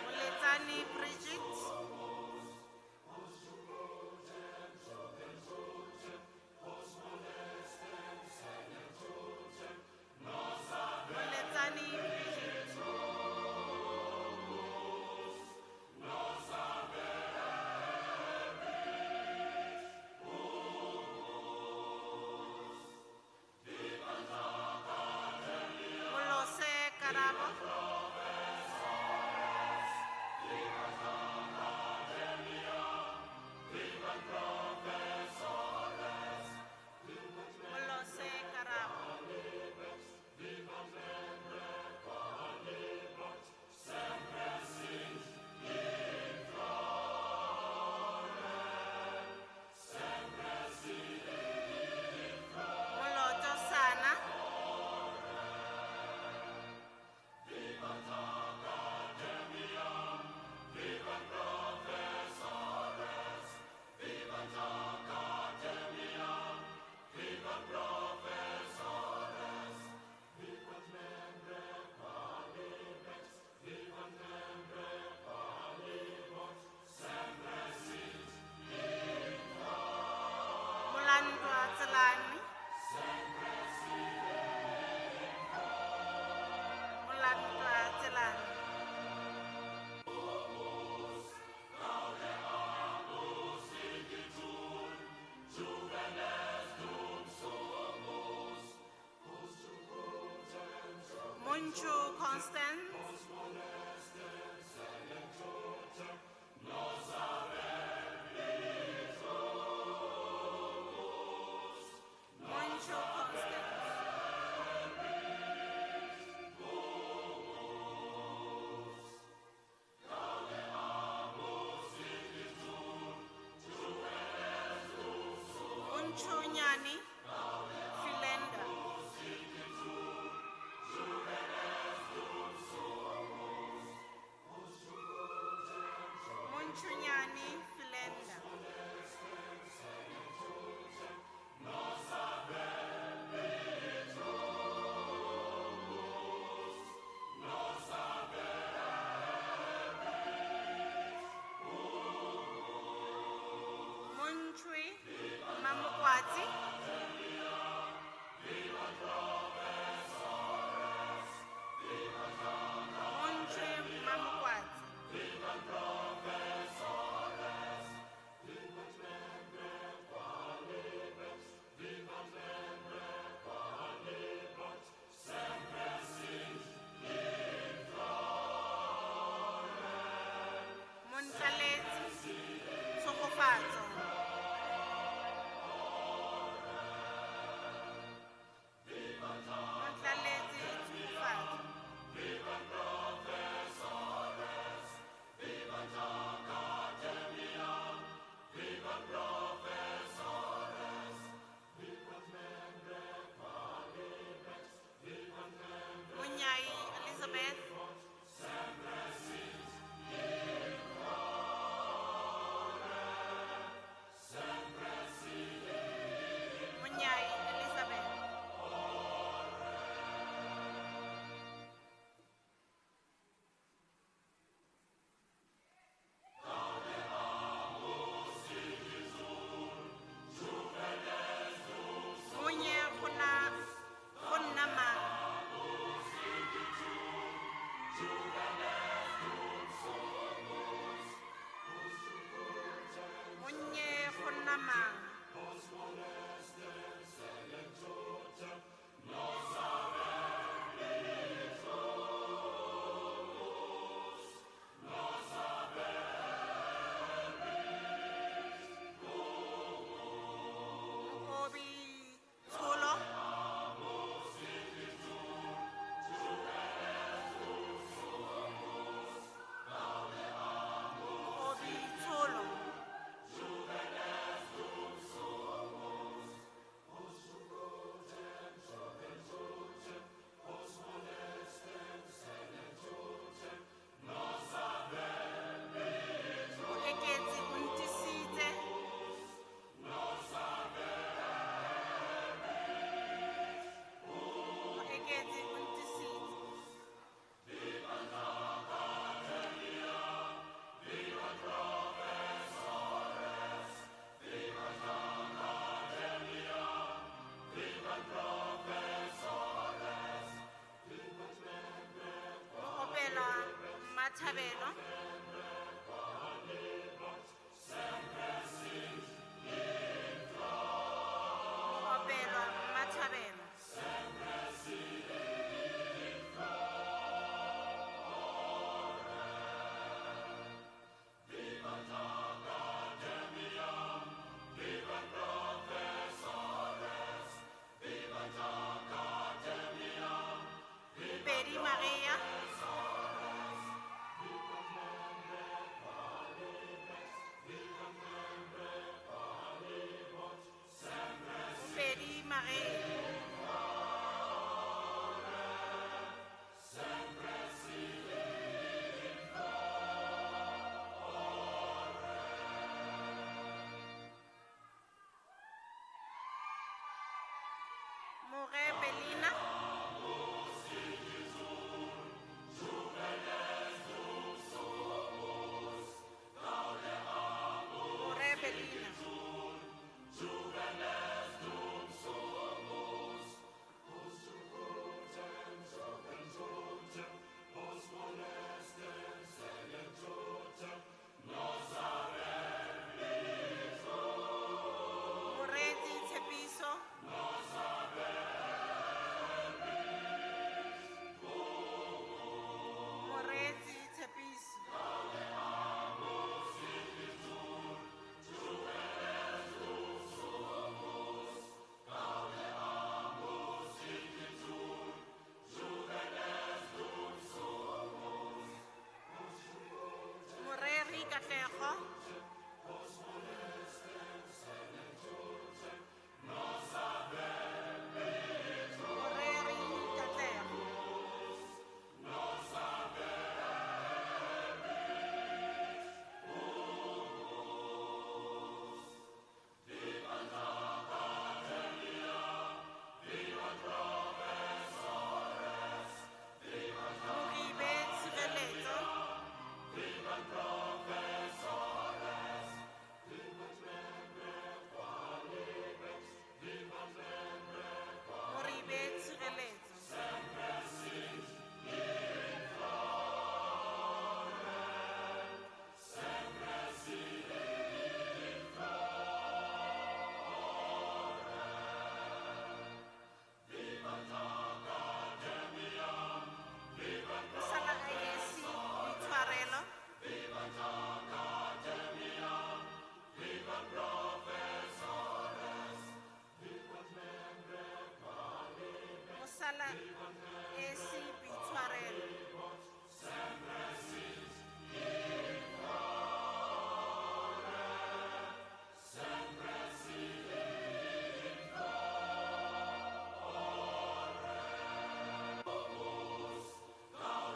Moletsane Bridget. Moletsane Bridget. Molose Karabo. Molose Karabo. Moloto Sana. Molandwa Tselane. Molandwa Tselane. Moncho Constance. Moncho Constance. Moncho Nyani. Philenda. Moncho Nyani Philenda. Monchui Mamukwati. Monchui Mamukwati. Katlego. Moopelo Mathabelo. Pedi Maria. Pedi Maria. More Belina. More Belina. Moreti Tshepiso. Moreti Tshepiso. Moreri Katlego. Moreri Katlego. Moribe Tshireletso. Moribe Tshireletso. Mosala Ayesi Boitshwarelo. Mosala Ayesi Boitshwarelo.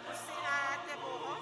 Mosea Tebogo.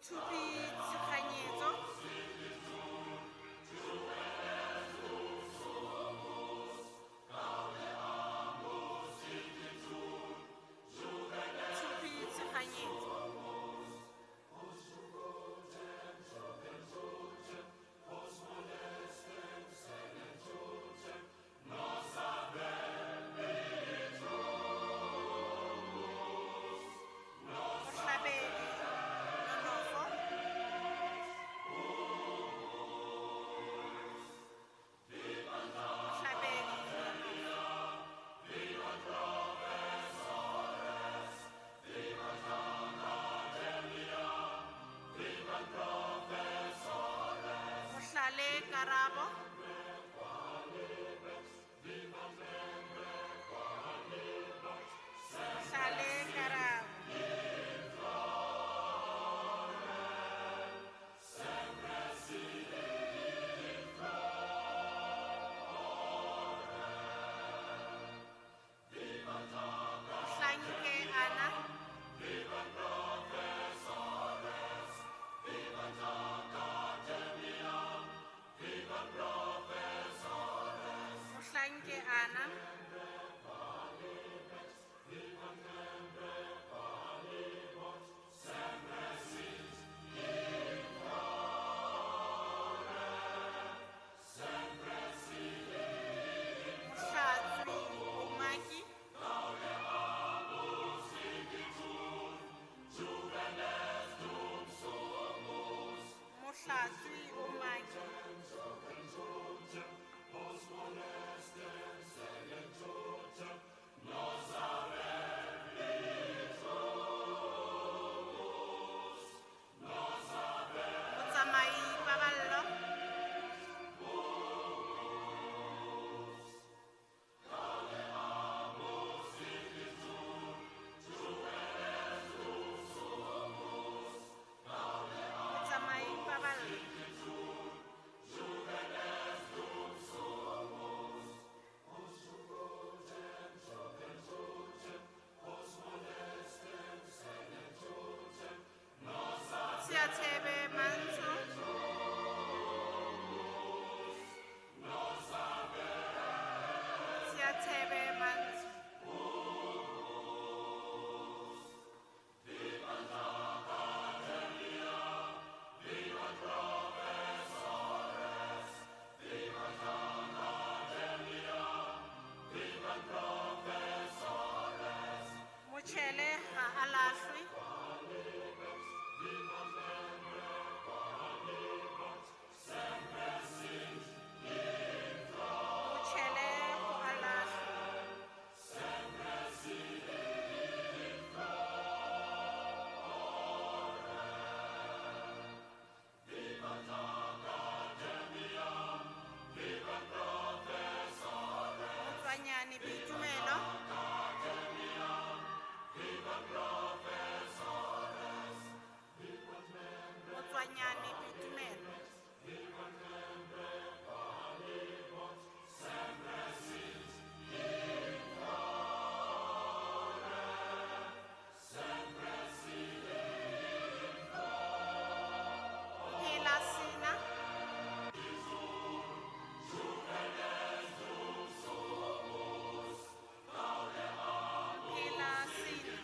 Thupi Tshekanyetso. Thupi Tshekanyetso. Mohlabedi Nonofo. Mohlabedi Nonofo. Mohlale Karabo. Mohlale Karabo. Mohlanke Anna. Mohlanke Anna. Mohlatsi Umaki. Mohlatsi Umaki. Motsamai Paballo. Motsamai Paballo. Tsiatsebe Manso. Tsiatsebe Manso. Mochele ga a lahlwe. Mochele go a lahlwe. Motswanyane Boitumelo. Motswanyane Boitumelo. Phela Sina. Phela Sina.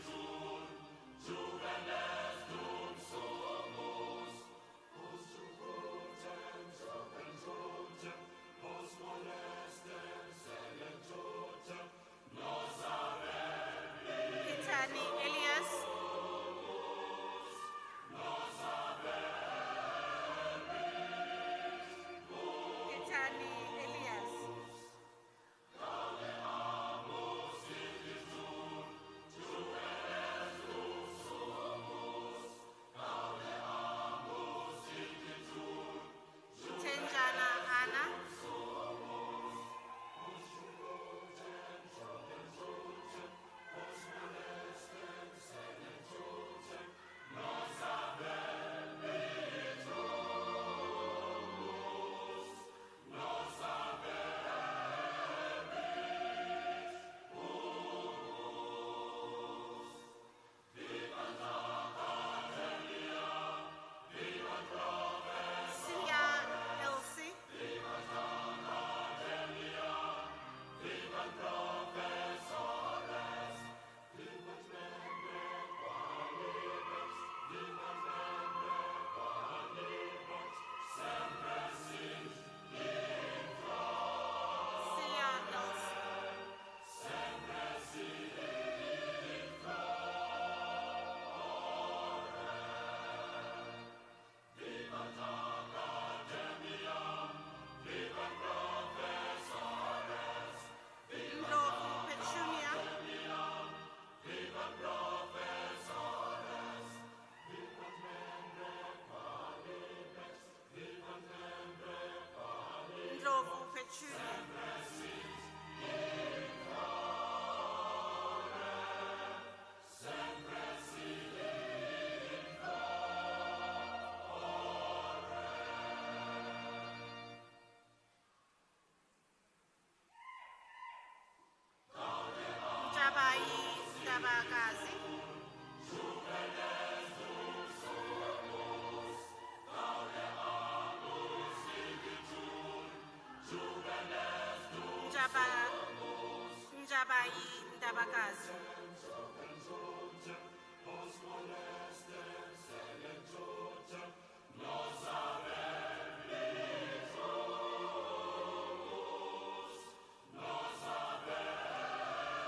Tabai Ndabakazi.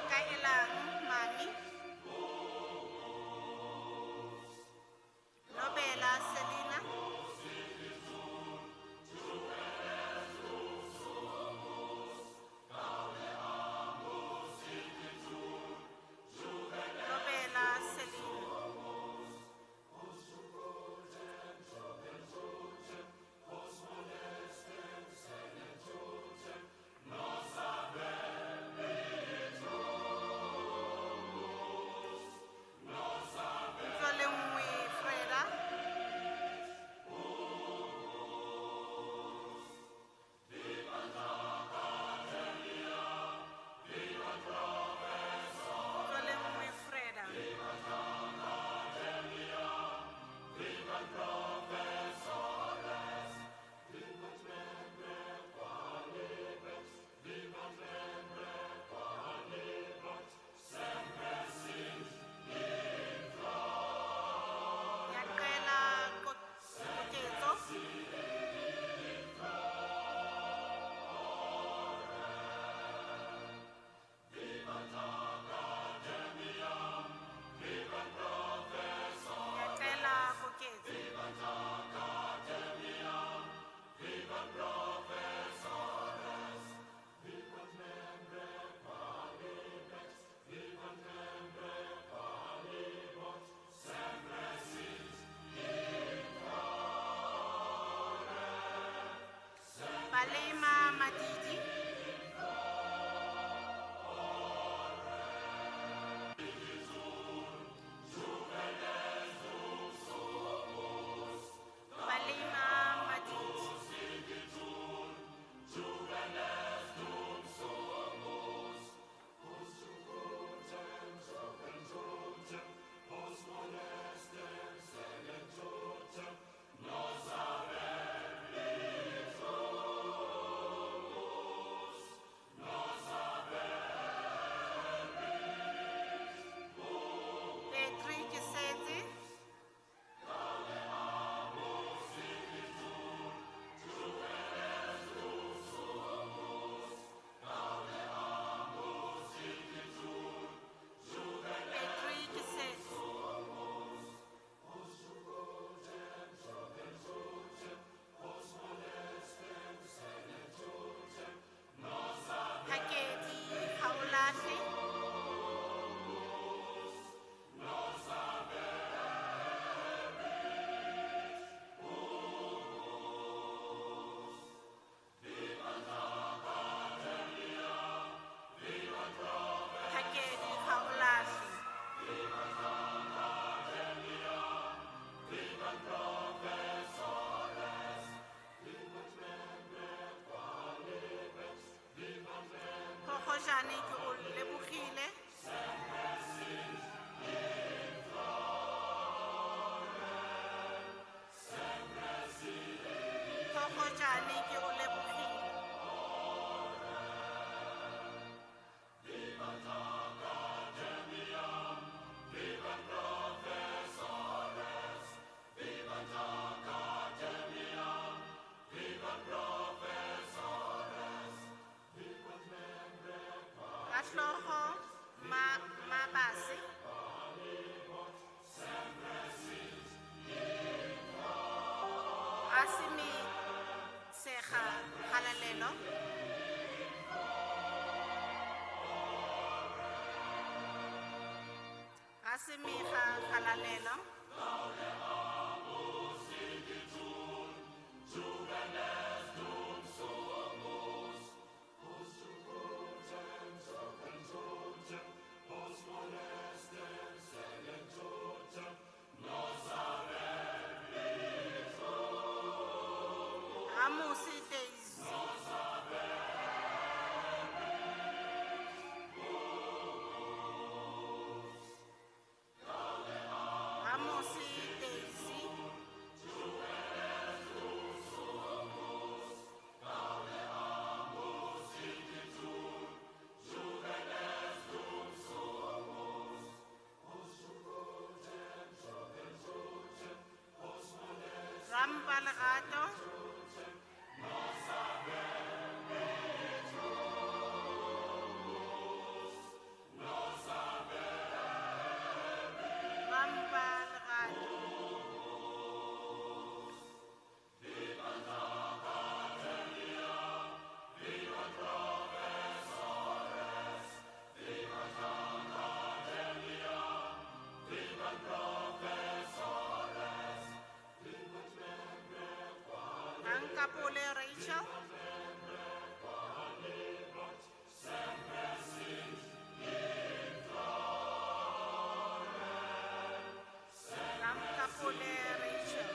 Kaelang Mami. Nobela Selina. Nobela Selina. Ntlolengwe Freda. Ntlolengwe Freda. Yaqela Koketso. Yaqela Koketso. Balema Madidi. Balema Madidi. Petri Kisetsi. Petri Kisetsi. Hakedi Haulahi. Hakedi Haulahi. Khokhoshane ke o lebogile. Khokhoshane ke o lebogile. Rahloho Mabase. Asimi Sekha Halalelo. Asimi Halalelo. Amusi Daisy. Amusi Daisy. Namkapule Rachel. Namkapule Rachel.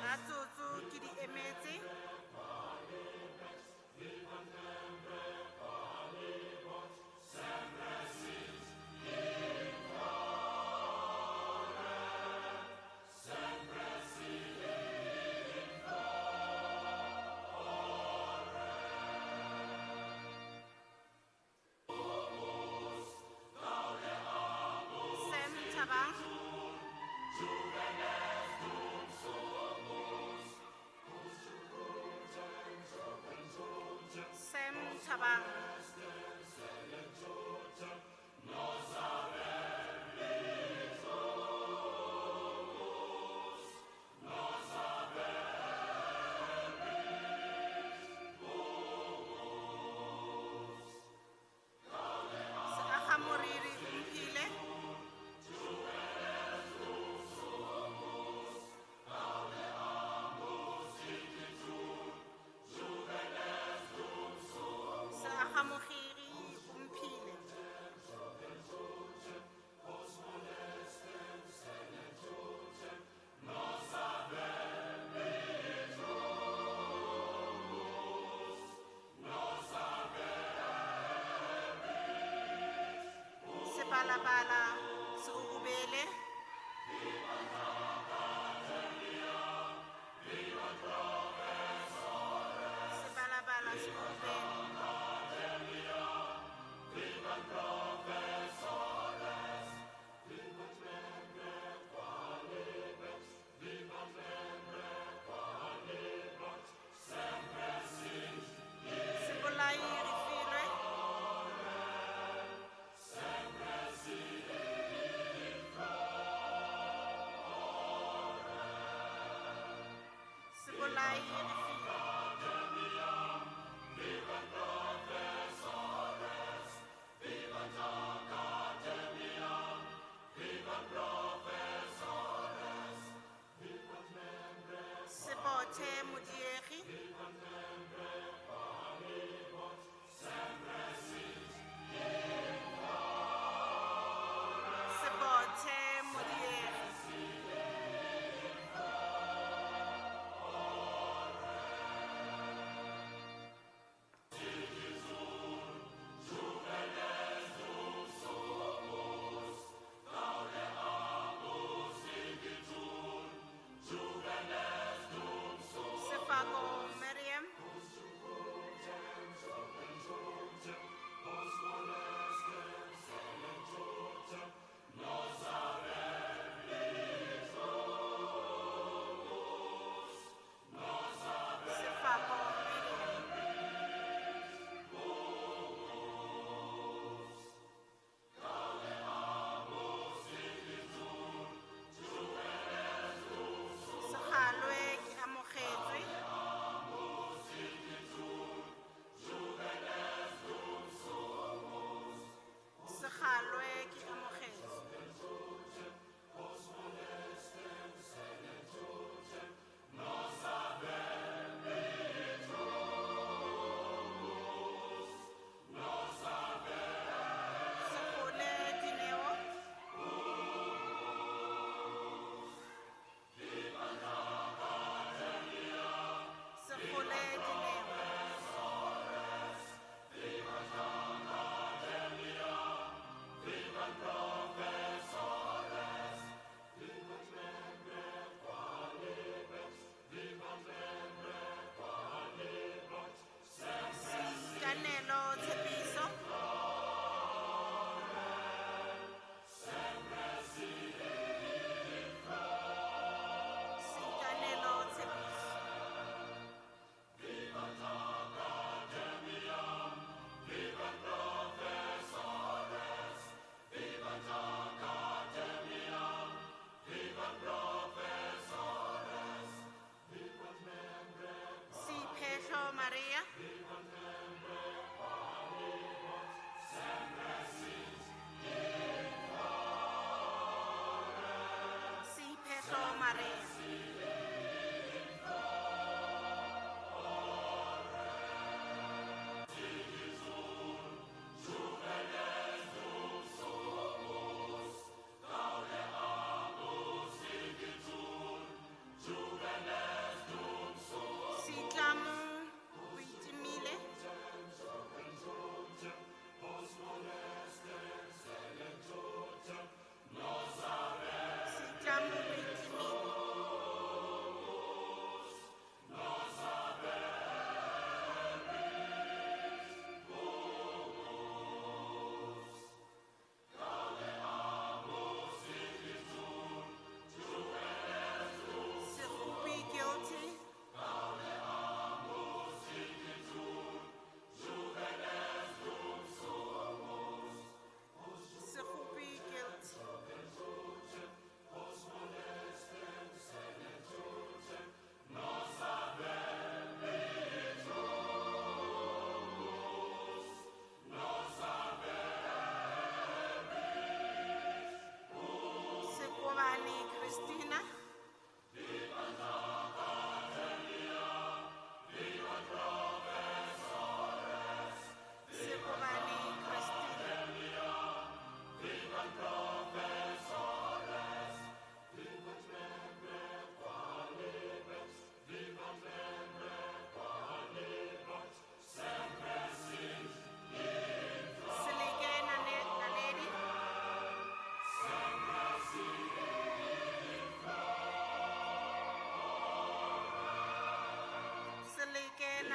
Natsuzu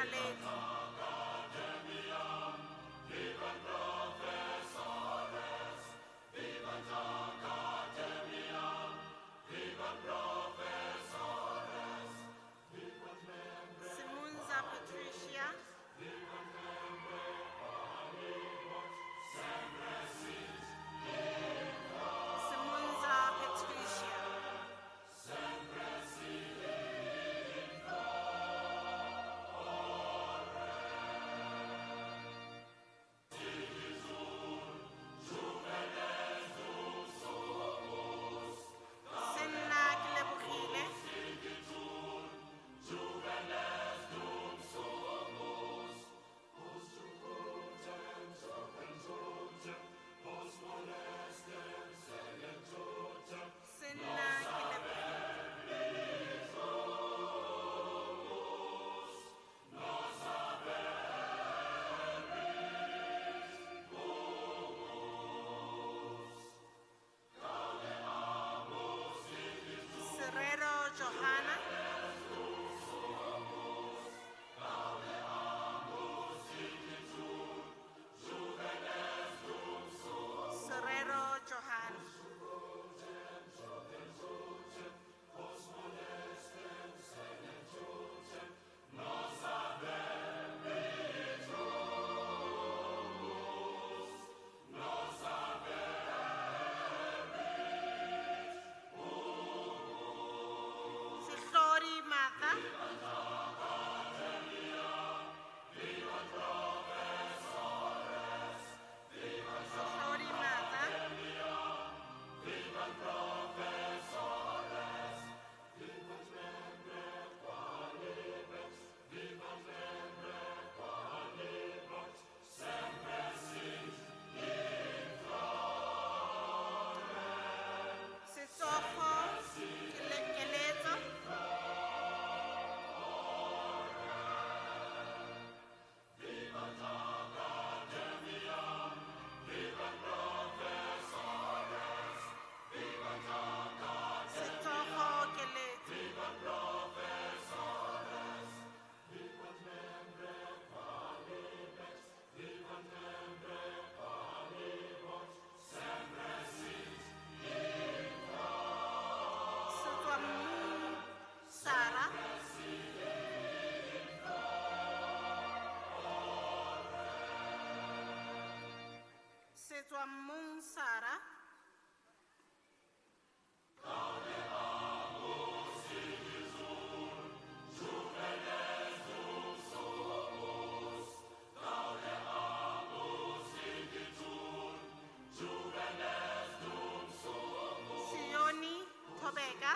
Naledi. Simunza Patricia. Simunza Patricia. Sinna Kilebogile. Sinna Kilebogile. Serrero Johanna. Serrero Johanna. Sihlori Mata. Sihlori Mata. Setsopho Keletso. Setsopho Keletso. Setswamung Sara. Setswamung Sara. Sioni Thobeka.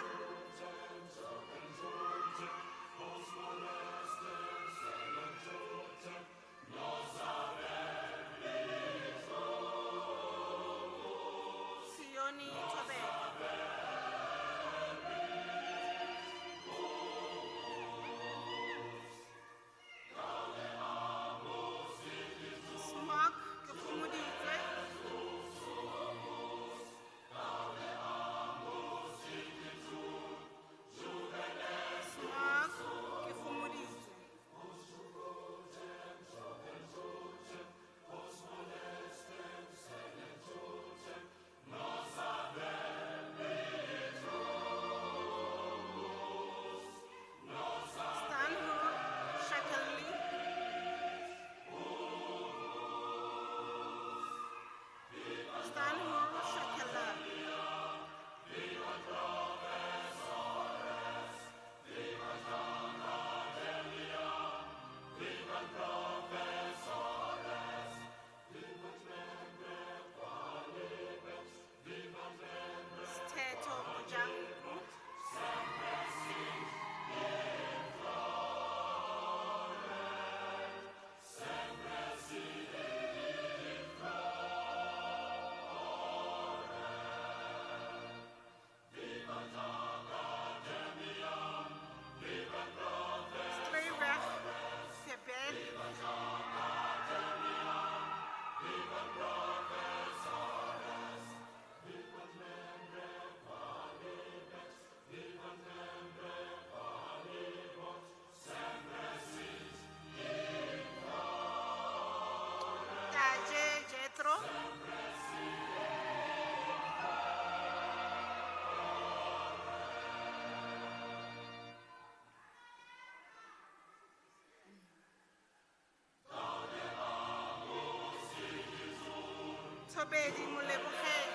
Tshopedi Molebogeng.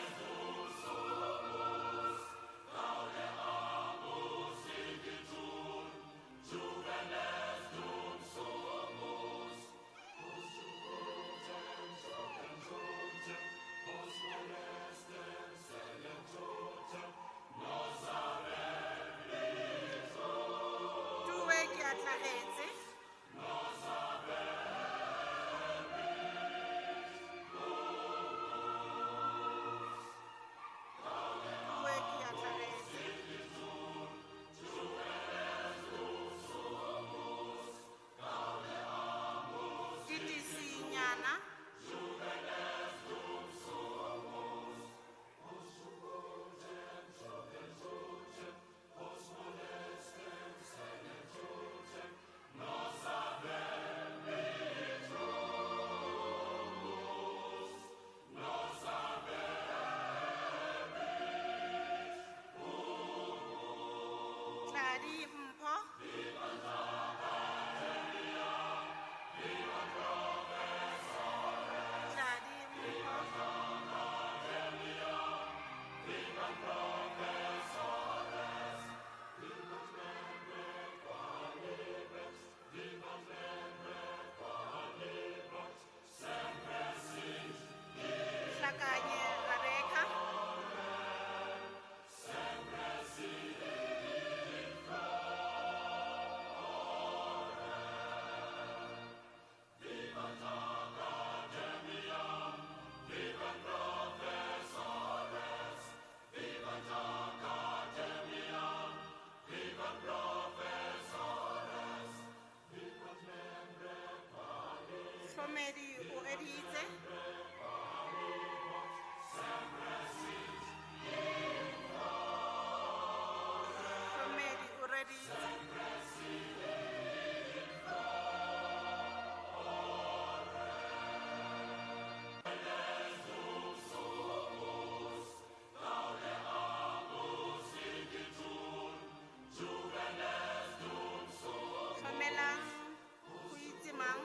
Tuwe ke atlagetse. Tuwe ke atlagetse. Titisinyana. Tladi Mpho. Tladi Mpho. Hlakanye Rebecca. Hlomedi o reditse. Hlomedi o reditse. Hlomelang ho itse mang?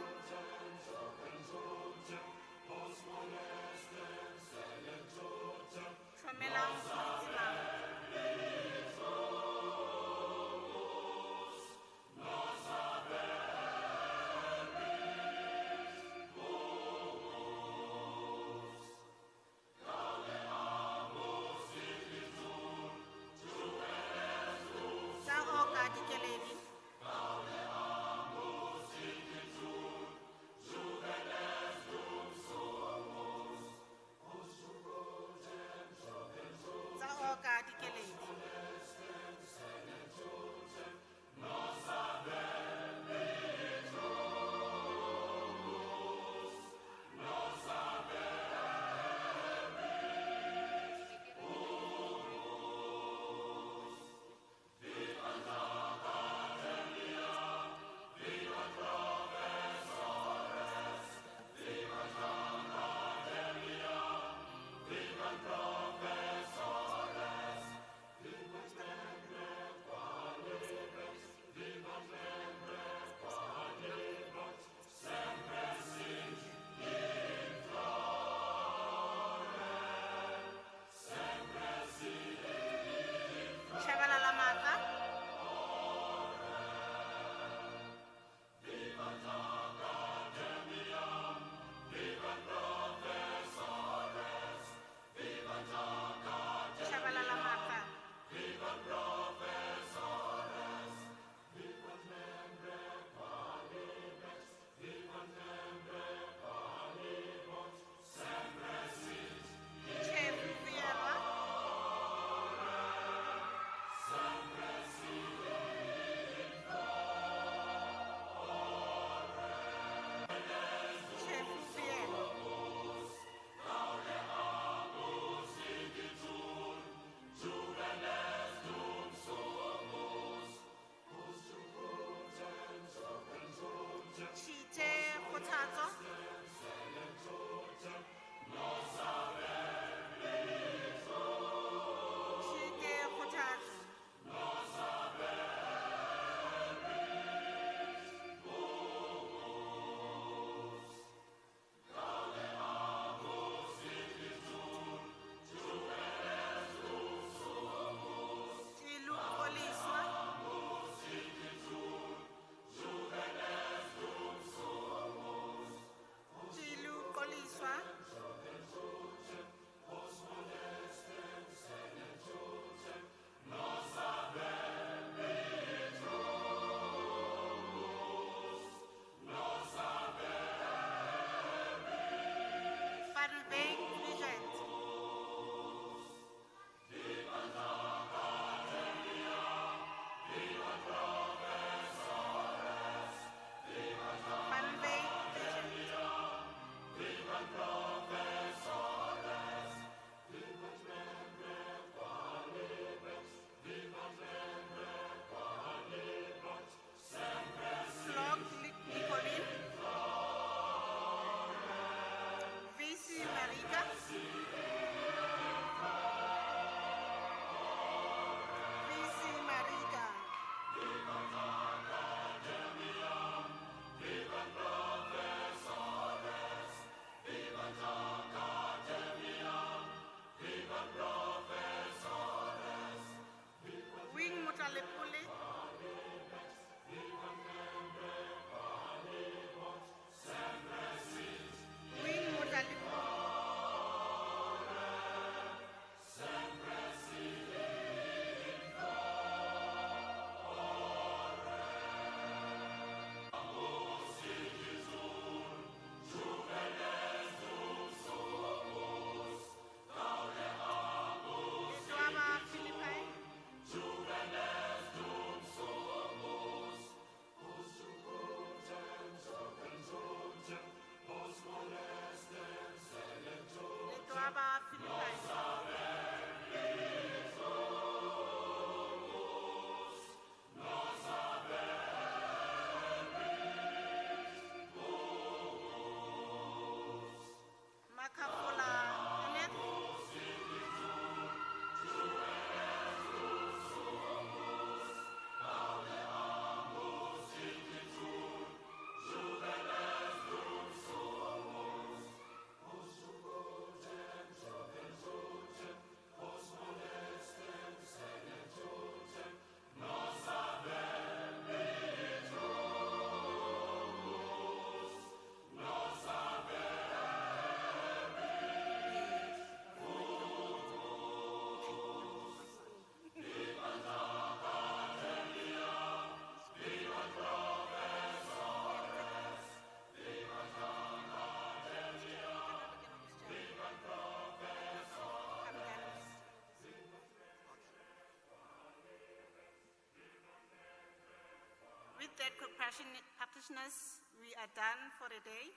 that, practitioners, we are done for the day.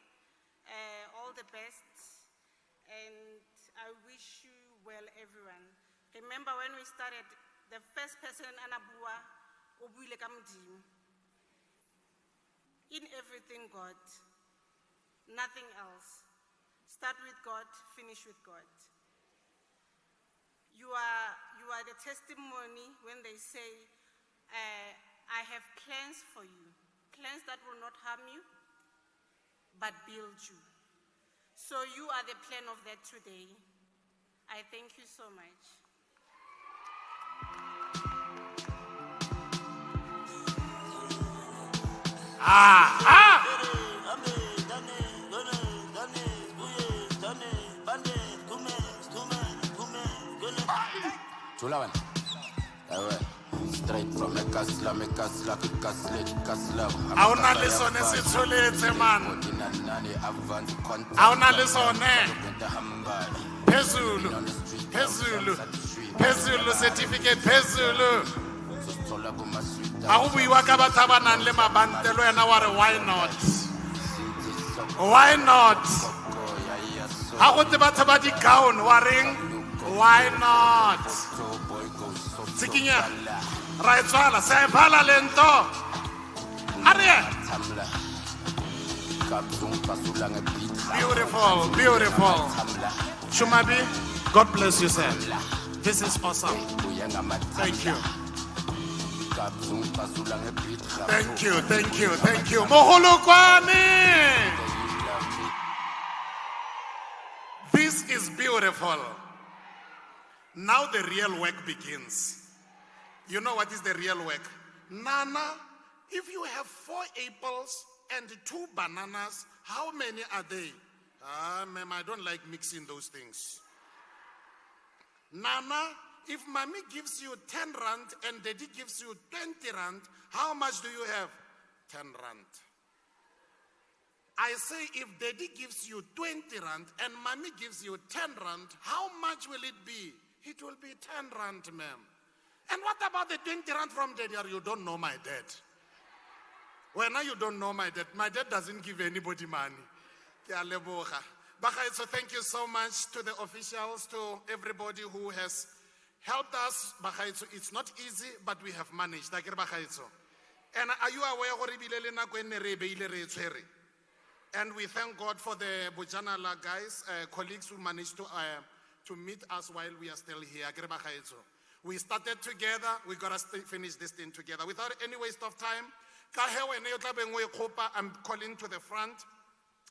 All the best, and I wish you well, everyone. Remember when we started, the first person, Anabua, Obuile Kamdim. In everything, God, nothing else. Start with God, finish with God. You are the testimony when they say, I have plans for you, plans that will not harm you, but build you. So you are the plan of that today. I thank you so much. Chulawan. Straight from a castle, Auna lesone se tsholetse man. Auna lesone. Phezulu. Phezulu. Phezulu certificate phezulu. A go buiwa ka batho ba nang le mabantelo ena wa re why not? Why not? Ha go te batho ba di gown wa reng why not? Tsikinya. Right, Swala, say Pala Lento. Beautiful, beautiful. Shumabi, God bless you, sir. This is awesome. Thank you. Thank you, thank you, thank you. Moholokwani. This is beautiful. Now the real work begins. You know what is the real work? Nana, if you have 4 apples and 2 bananas, how many are they? Ma'am, I don't like mixing those things. Nana, if mommy gives you 10 rand and daddy gives you 20 rand, how much do you have? 10 rand. I say if daddy gives you 20 rand and mommy gives you 10 rand, how much will it be? It will be 10 rand, ma'am. And what about the 20 rand from daddy? You don't know my dad. Well, now you don't know my dad. My dad doesn't give anybody money. So thank you so much to the officials, to everybody who has helped us. It's not easy, but we have managed. And are you aware? And we thank God for the Bujanala guys, colleagues who managed to meet us while we are still here. We started together, we got to finish this thing together. Without any waste of time, I'm calling to the front.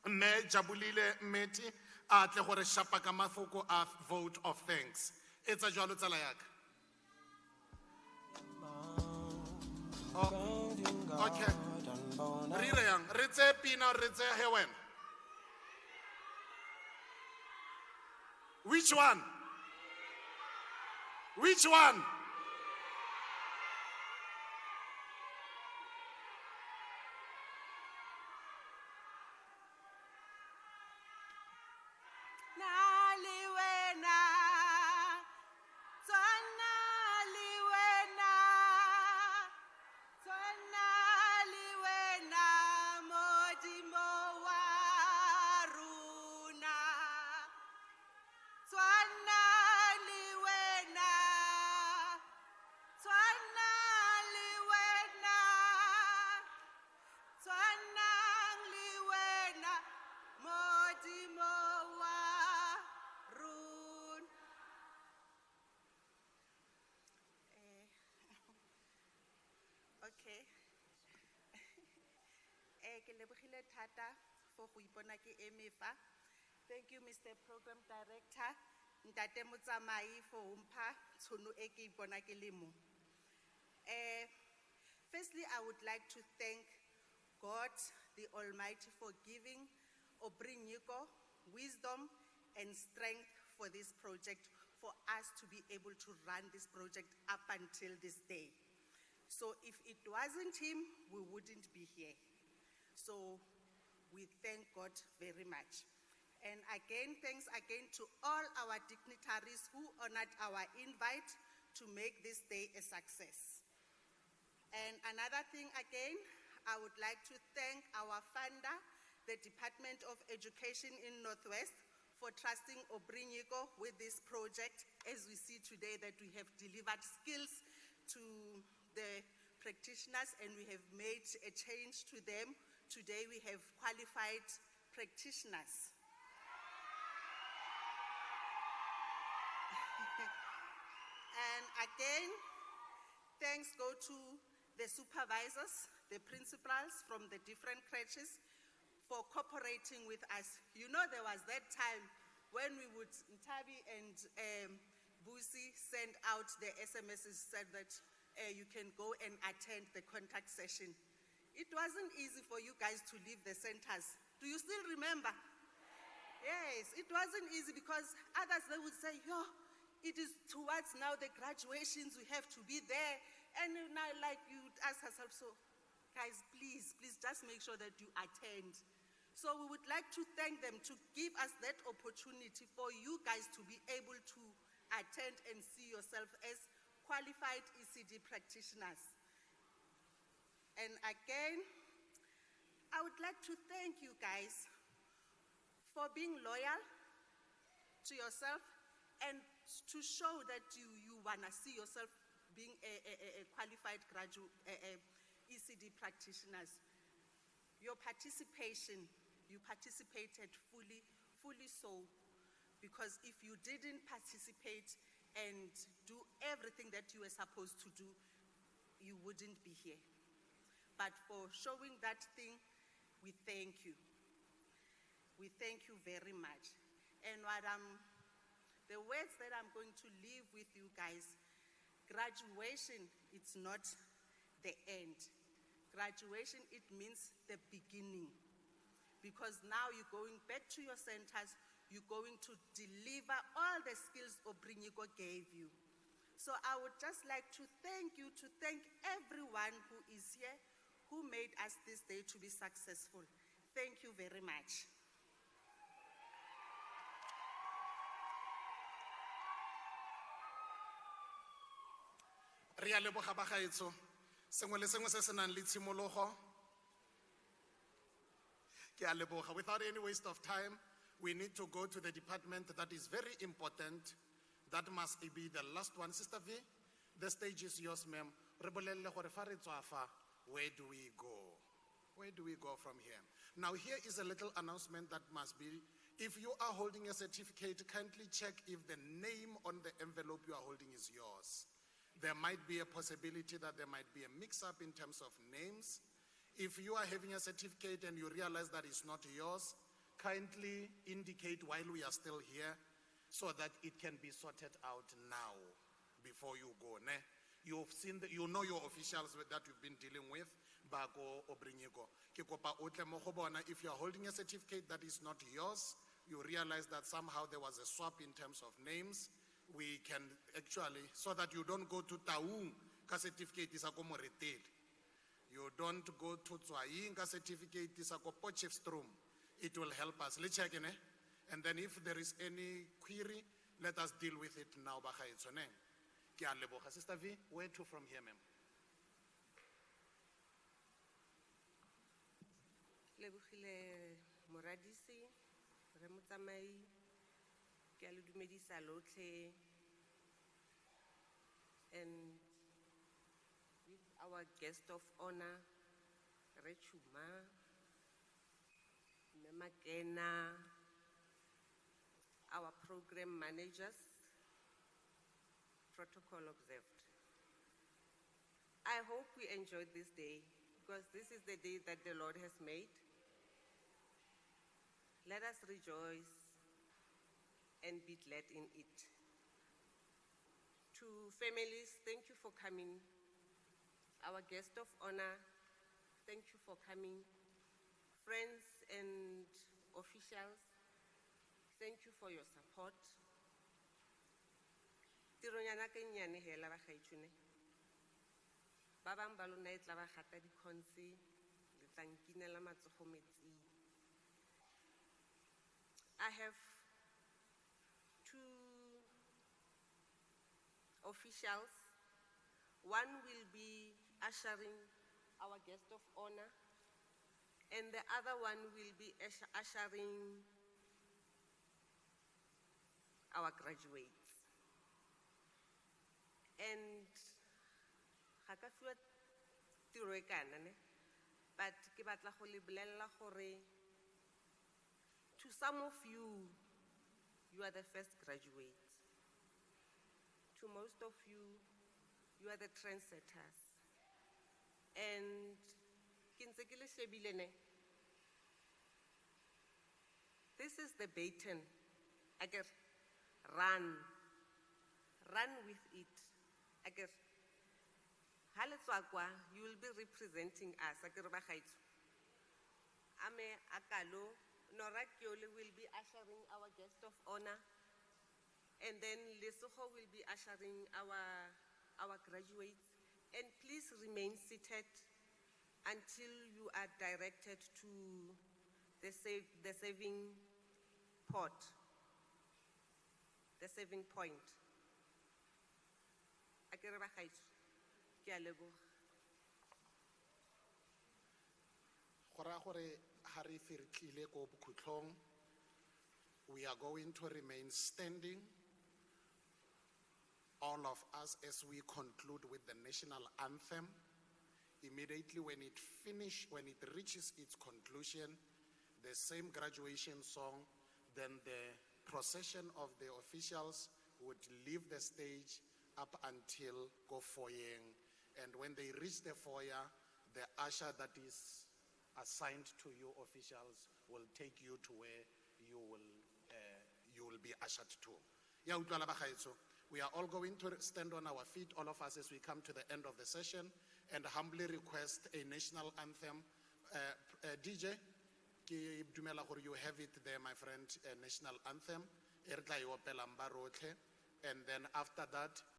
Me Jabulile Meti, atle gore shapa ka mafoko a vote of thanks. It's a jwalo tsala yaka. Oh, okay. Rire yang, ritse pina, ritse hewen. Which one? Which one? Okay. Ke lebogile thata for go ipona ke emefa. Thank you, Mr. Program Director. Ntate Motsamai for umpha tšhono e ke ipona ke le mo. Firstly, I would like to thank God, the Almighty, for giving Obrinyiko wisdom and strength for this project, for us to be able to run this project up until this day. So if it wasn't him, we wouldn't be here. So we thank God very much. And again, thanks again to all our dignitaries who honored our invite to make this day a success. And another thing again, I would like to thank our funder, the Department of Education in Northwest, for trusting Obrinyiko with this project. As we see today that we have delivered skills to the practitioners and we have made a change to them. Today we have qualified practitioners. And again, thanks go to the supervisors, the principals from the different crèches for cooperating with us. You know, there was that time when we would, Ntabi and Busi send out the SMSs, said that you can go and attend the contact session. It wasn't easy for you guys to leave the centers. Do you still remember? Yes, it wasn't easy because others, they would say, yo, it is towards now the graduations, we have to be there. And now like you would ask yourself, so guys, please just make sure that you attend. So we would like to thank them to give us that opportunity for you guys to be able to attend and see yourself as qualified ECD practitioners. And again, I would like to thank you guys for being loyal to yourself and to show that you want to see yourself being a qualified graduate, ECD practitioners. Your participation, you participated fully so, because if you didn't participate and do everything that you were supposed to do, you wouldn't be here. But for showing that thing, we thank you. We thank you very much. And the words that I'm going to leave with you guys, graduation, it's not the end. Graduation, it means the beginning. Because now you're going back to your centers, you're going to deliver all the skills Obrinyiko gave you. So I would just like to thank you, to thank everyone who is here, who made us this day to be successful. Thank you very much. Re a leboga bagaetsho, sengwe le sengwe se se nang le tshimologo. Ke a leboga. Without any waste of time, we need to go to the department that is very important. That must be the last one. Sister V, the stage is yours, ma'am. Re bolelle gore fa re tswa fa, where do we go? Where do we go from here? Now here is a little announcement that must be. If you are holding a certificate, kindly check if the name on the envelope you are holding is yours. There might be a possibility that there might be a mix-up in terms of names. If you are having a certificate and you realize that it's not yours, kindly indicate while we are still here so that it can be sorted out now before you go. Ne? You've seen, you know your officials that you've been dealing with, Bako Obrinyiko. Ke kopa o tle mo go bona. If you are holding a certificate that is not yours, you realize that somehow there was a swap in terms of names, we can actually, so that you don't go to Taung, ka certificate is a ko Moretele. You don't go to Tswaing, ka certificate is a ko Potchefstroom. It will help us. Let's check in, eh? And then if there is any query, let us deal with it now. Sister V, where to from here, ma'am? Lebogile Moradisi, re motsamai, ke a le dumedisa lotlhe, and with our guest of honor, Re Chuma, Mme Makena, our program managers, protocol observed. I hope we enjoyed this day, because this is the day that the Lord has made. Let us rejoice and be glad in it. To families, thank you for coming. Our guest of honor, thank you for coming. Friends and officials, thank you for your support. Tironyana ke nyane hela ba gaitshune. Ba bang ba lona e tla ba gata dikhonse le tla nkinela matsogo metsing. I have two officials. One will be ushering our guest of honor, and the other one will be ushering our graduates. And ga ka fiwa tiro e kana ne, but ke batla go le bolella gore to some of you, you are the first graduates. To most of you, you are the trendsetters. And ke ntse ke le shebile ne, this is the baton. Aker, run with it. Aker, ha le tswa kwa, you will be representing us. Aker ba gaetsho. Ame akalo, Nora Kiole will be ushering our guest of honor, and then Lesotho will be ushering our graduates. And please remain seated until you are directed to the saving pot, the saving point. Akere ba gaetsho, ke a leboga. We are going to remain standing, all of us, as we conclude with the national anthem. Immediately when it reaches its conclusion, the same graduation song, then the procession of the officials would leave the stage up until go foyering. And when they reach the foyer, the usher that is assigned to you officials will take you to where you will be ushered to. We are all going to stand on our feet, all of us, as we come to the end of the session, and humbly request a national anthem. DJ, you have it there, my friend, a national anthem. And then after that,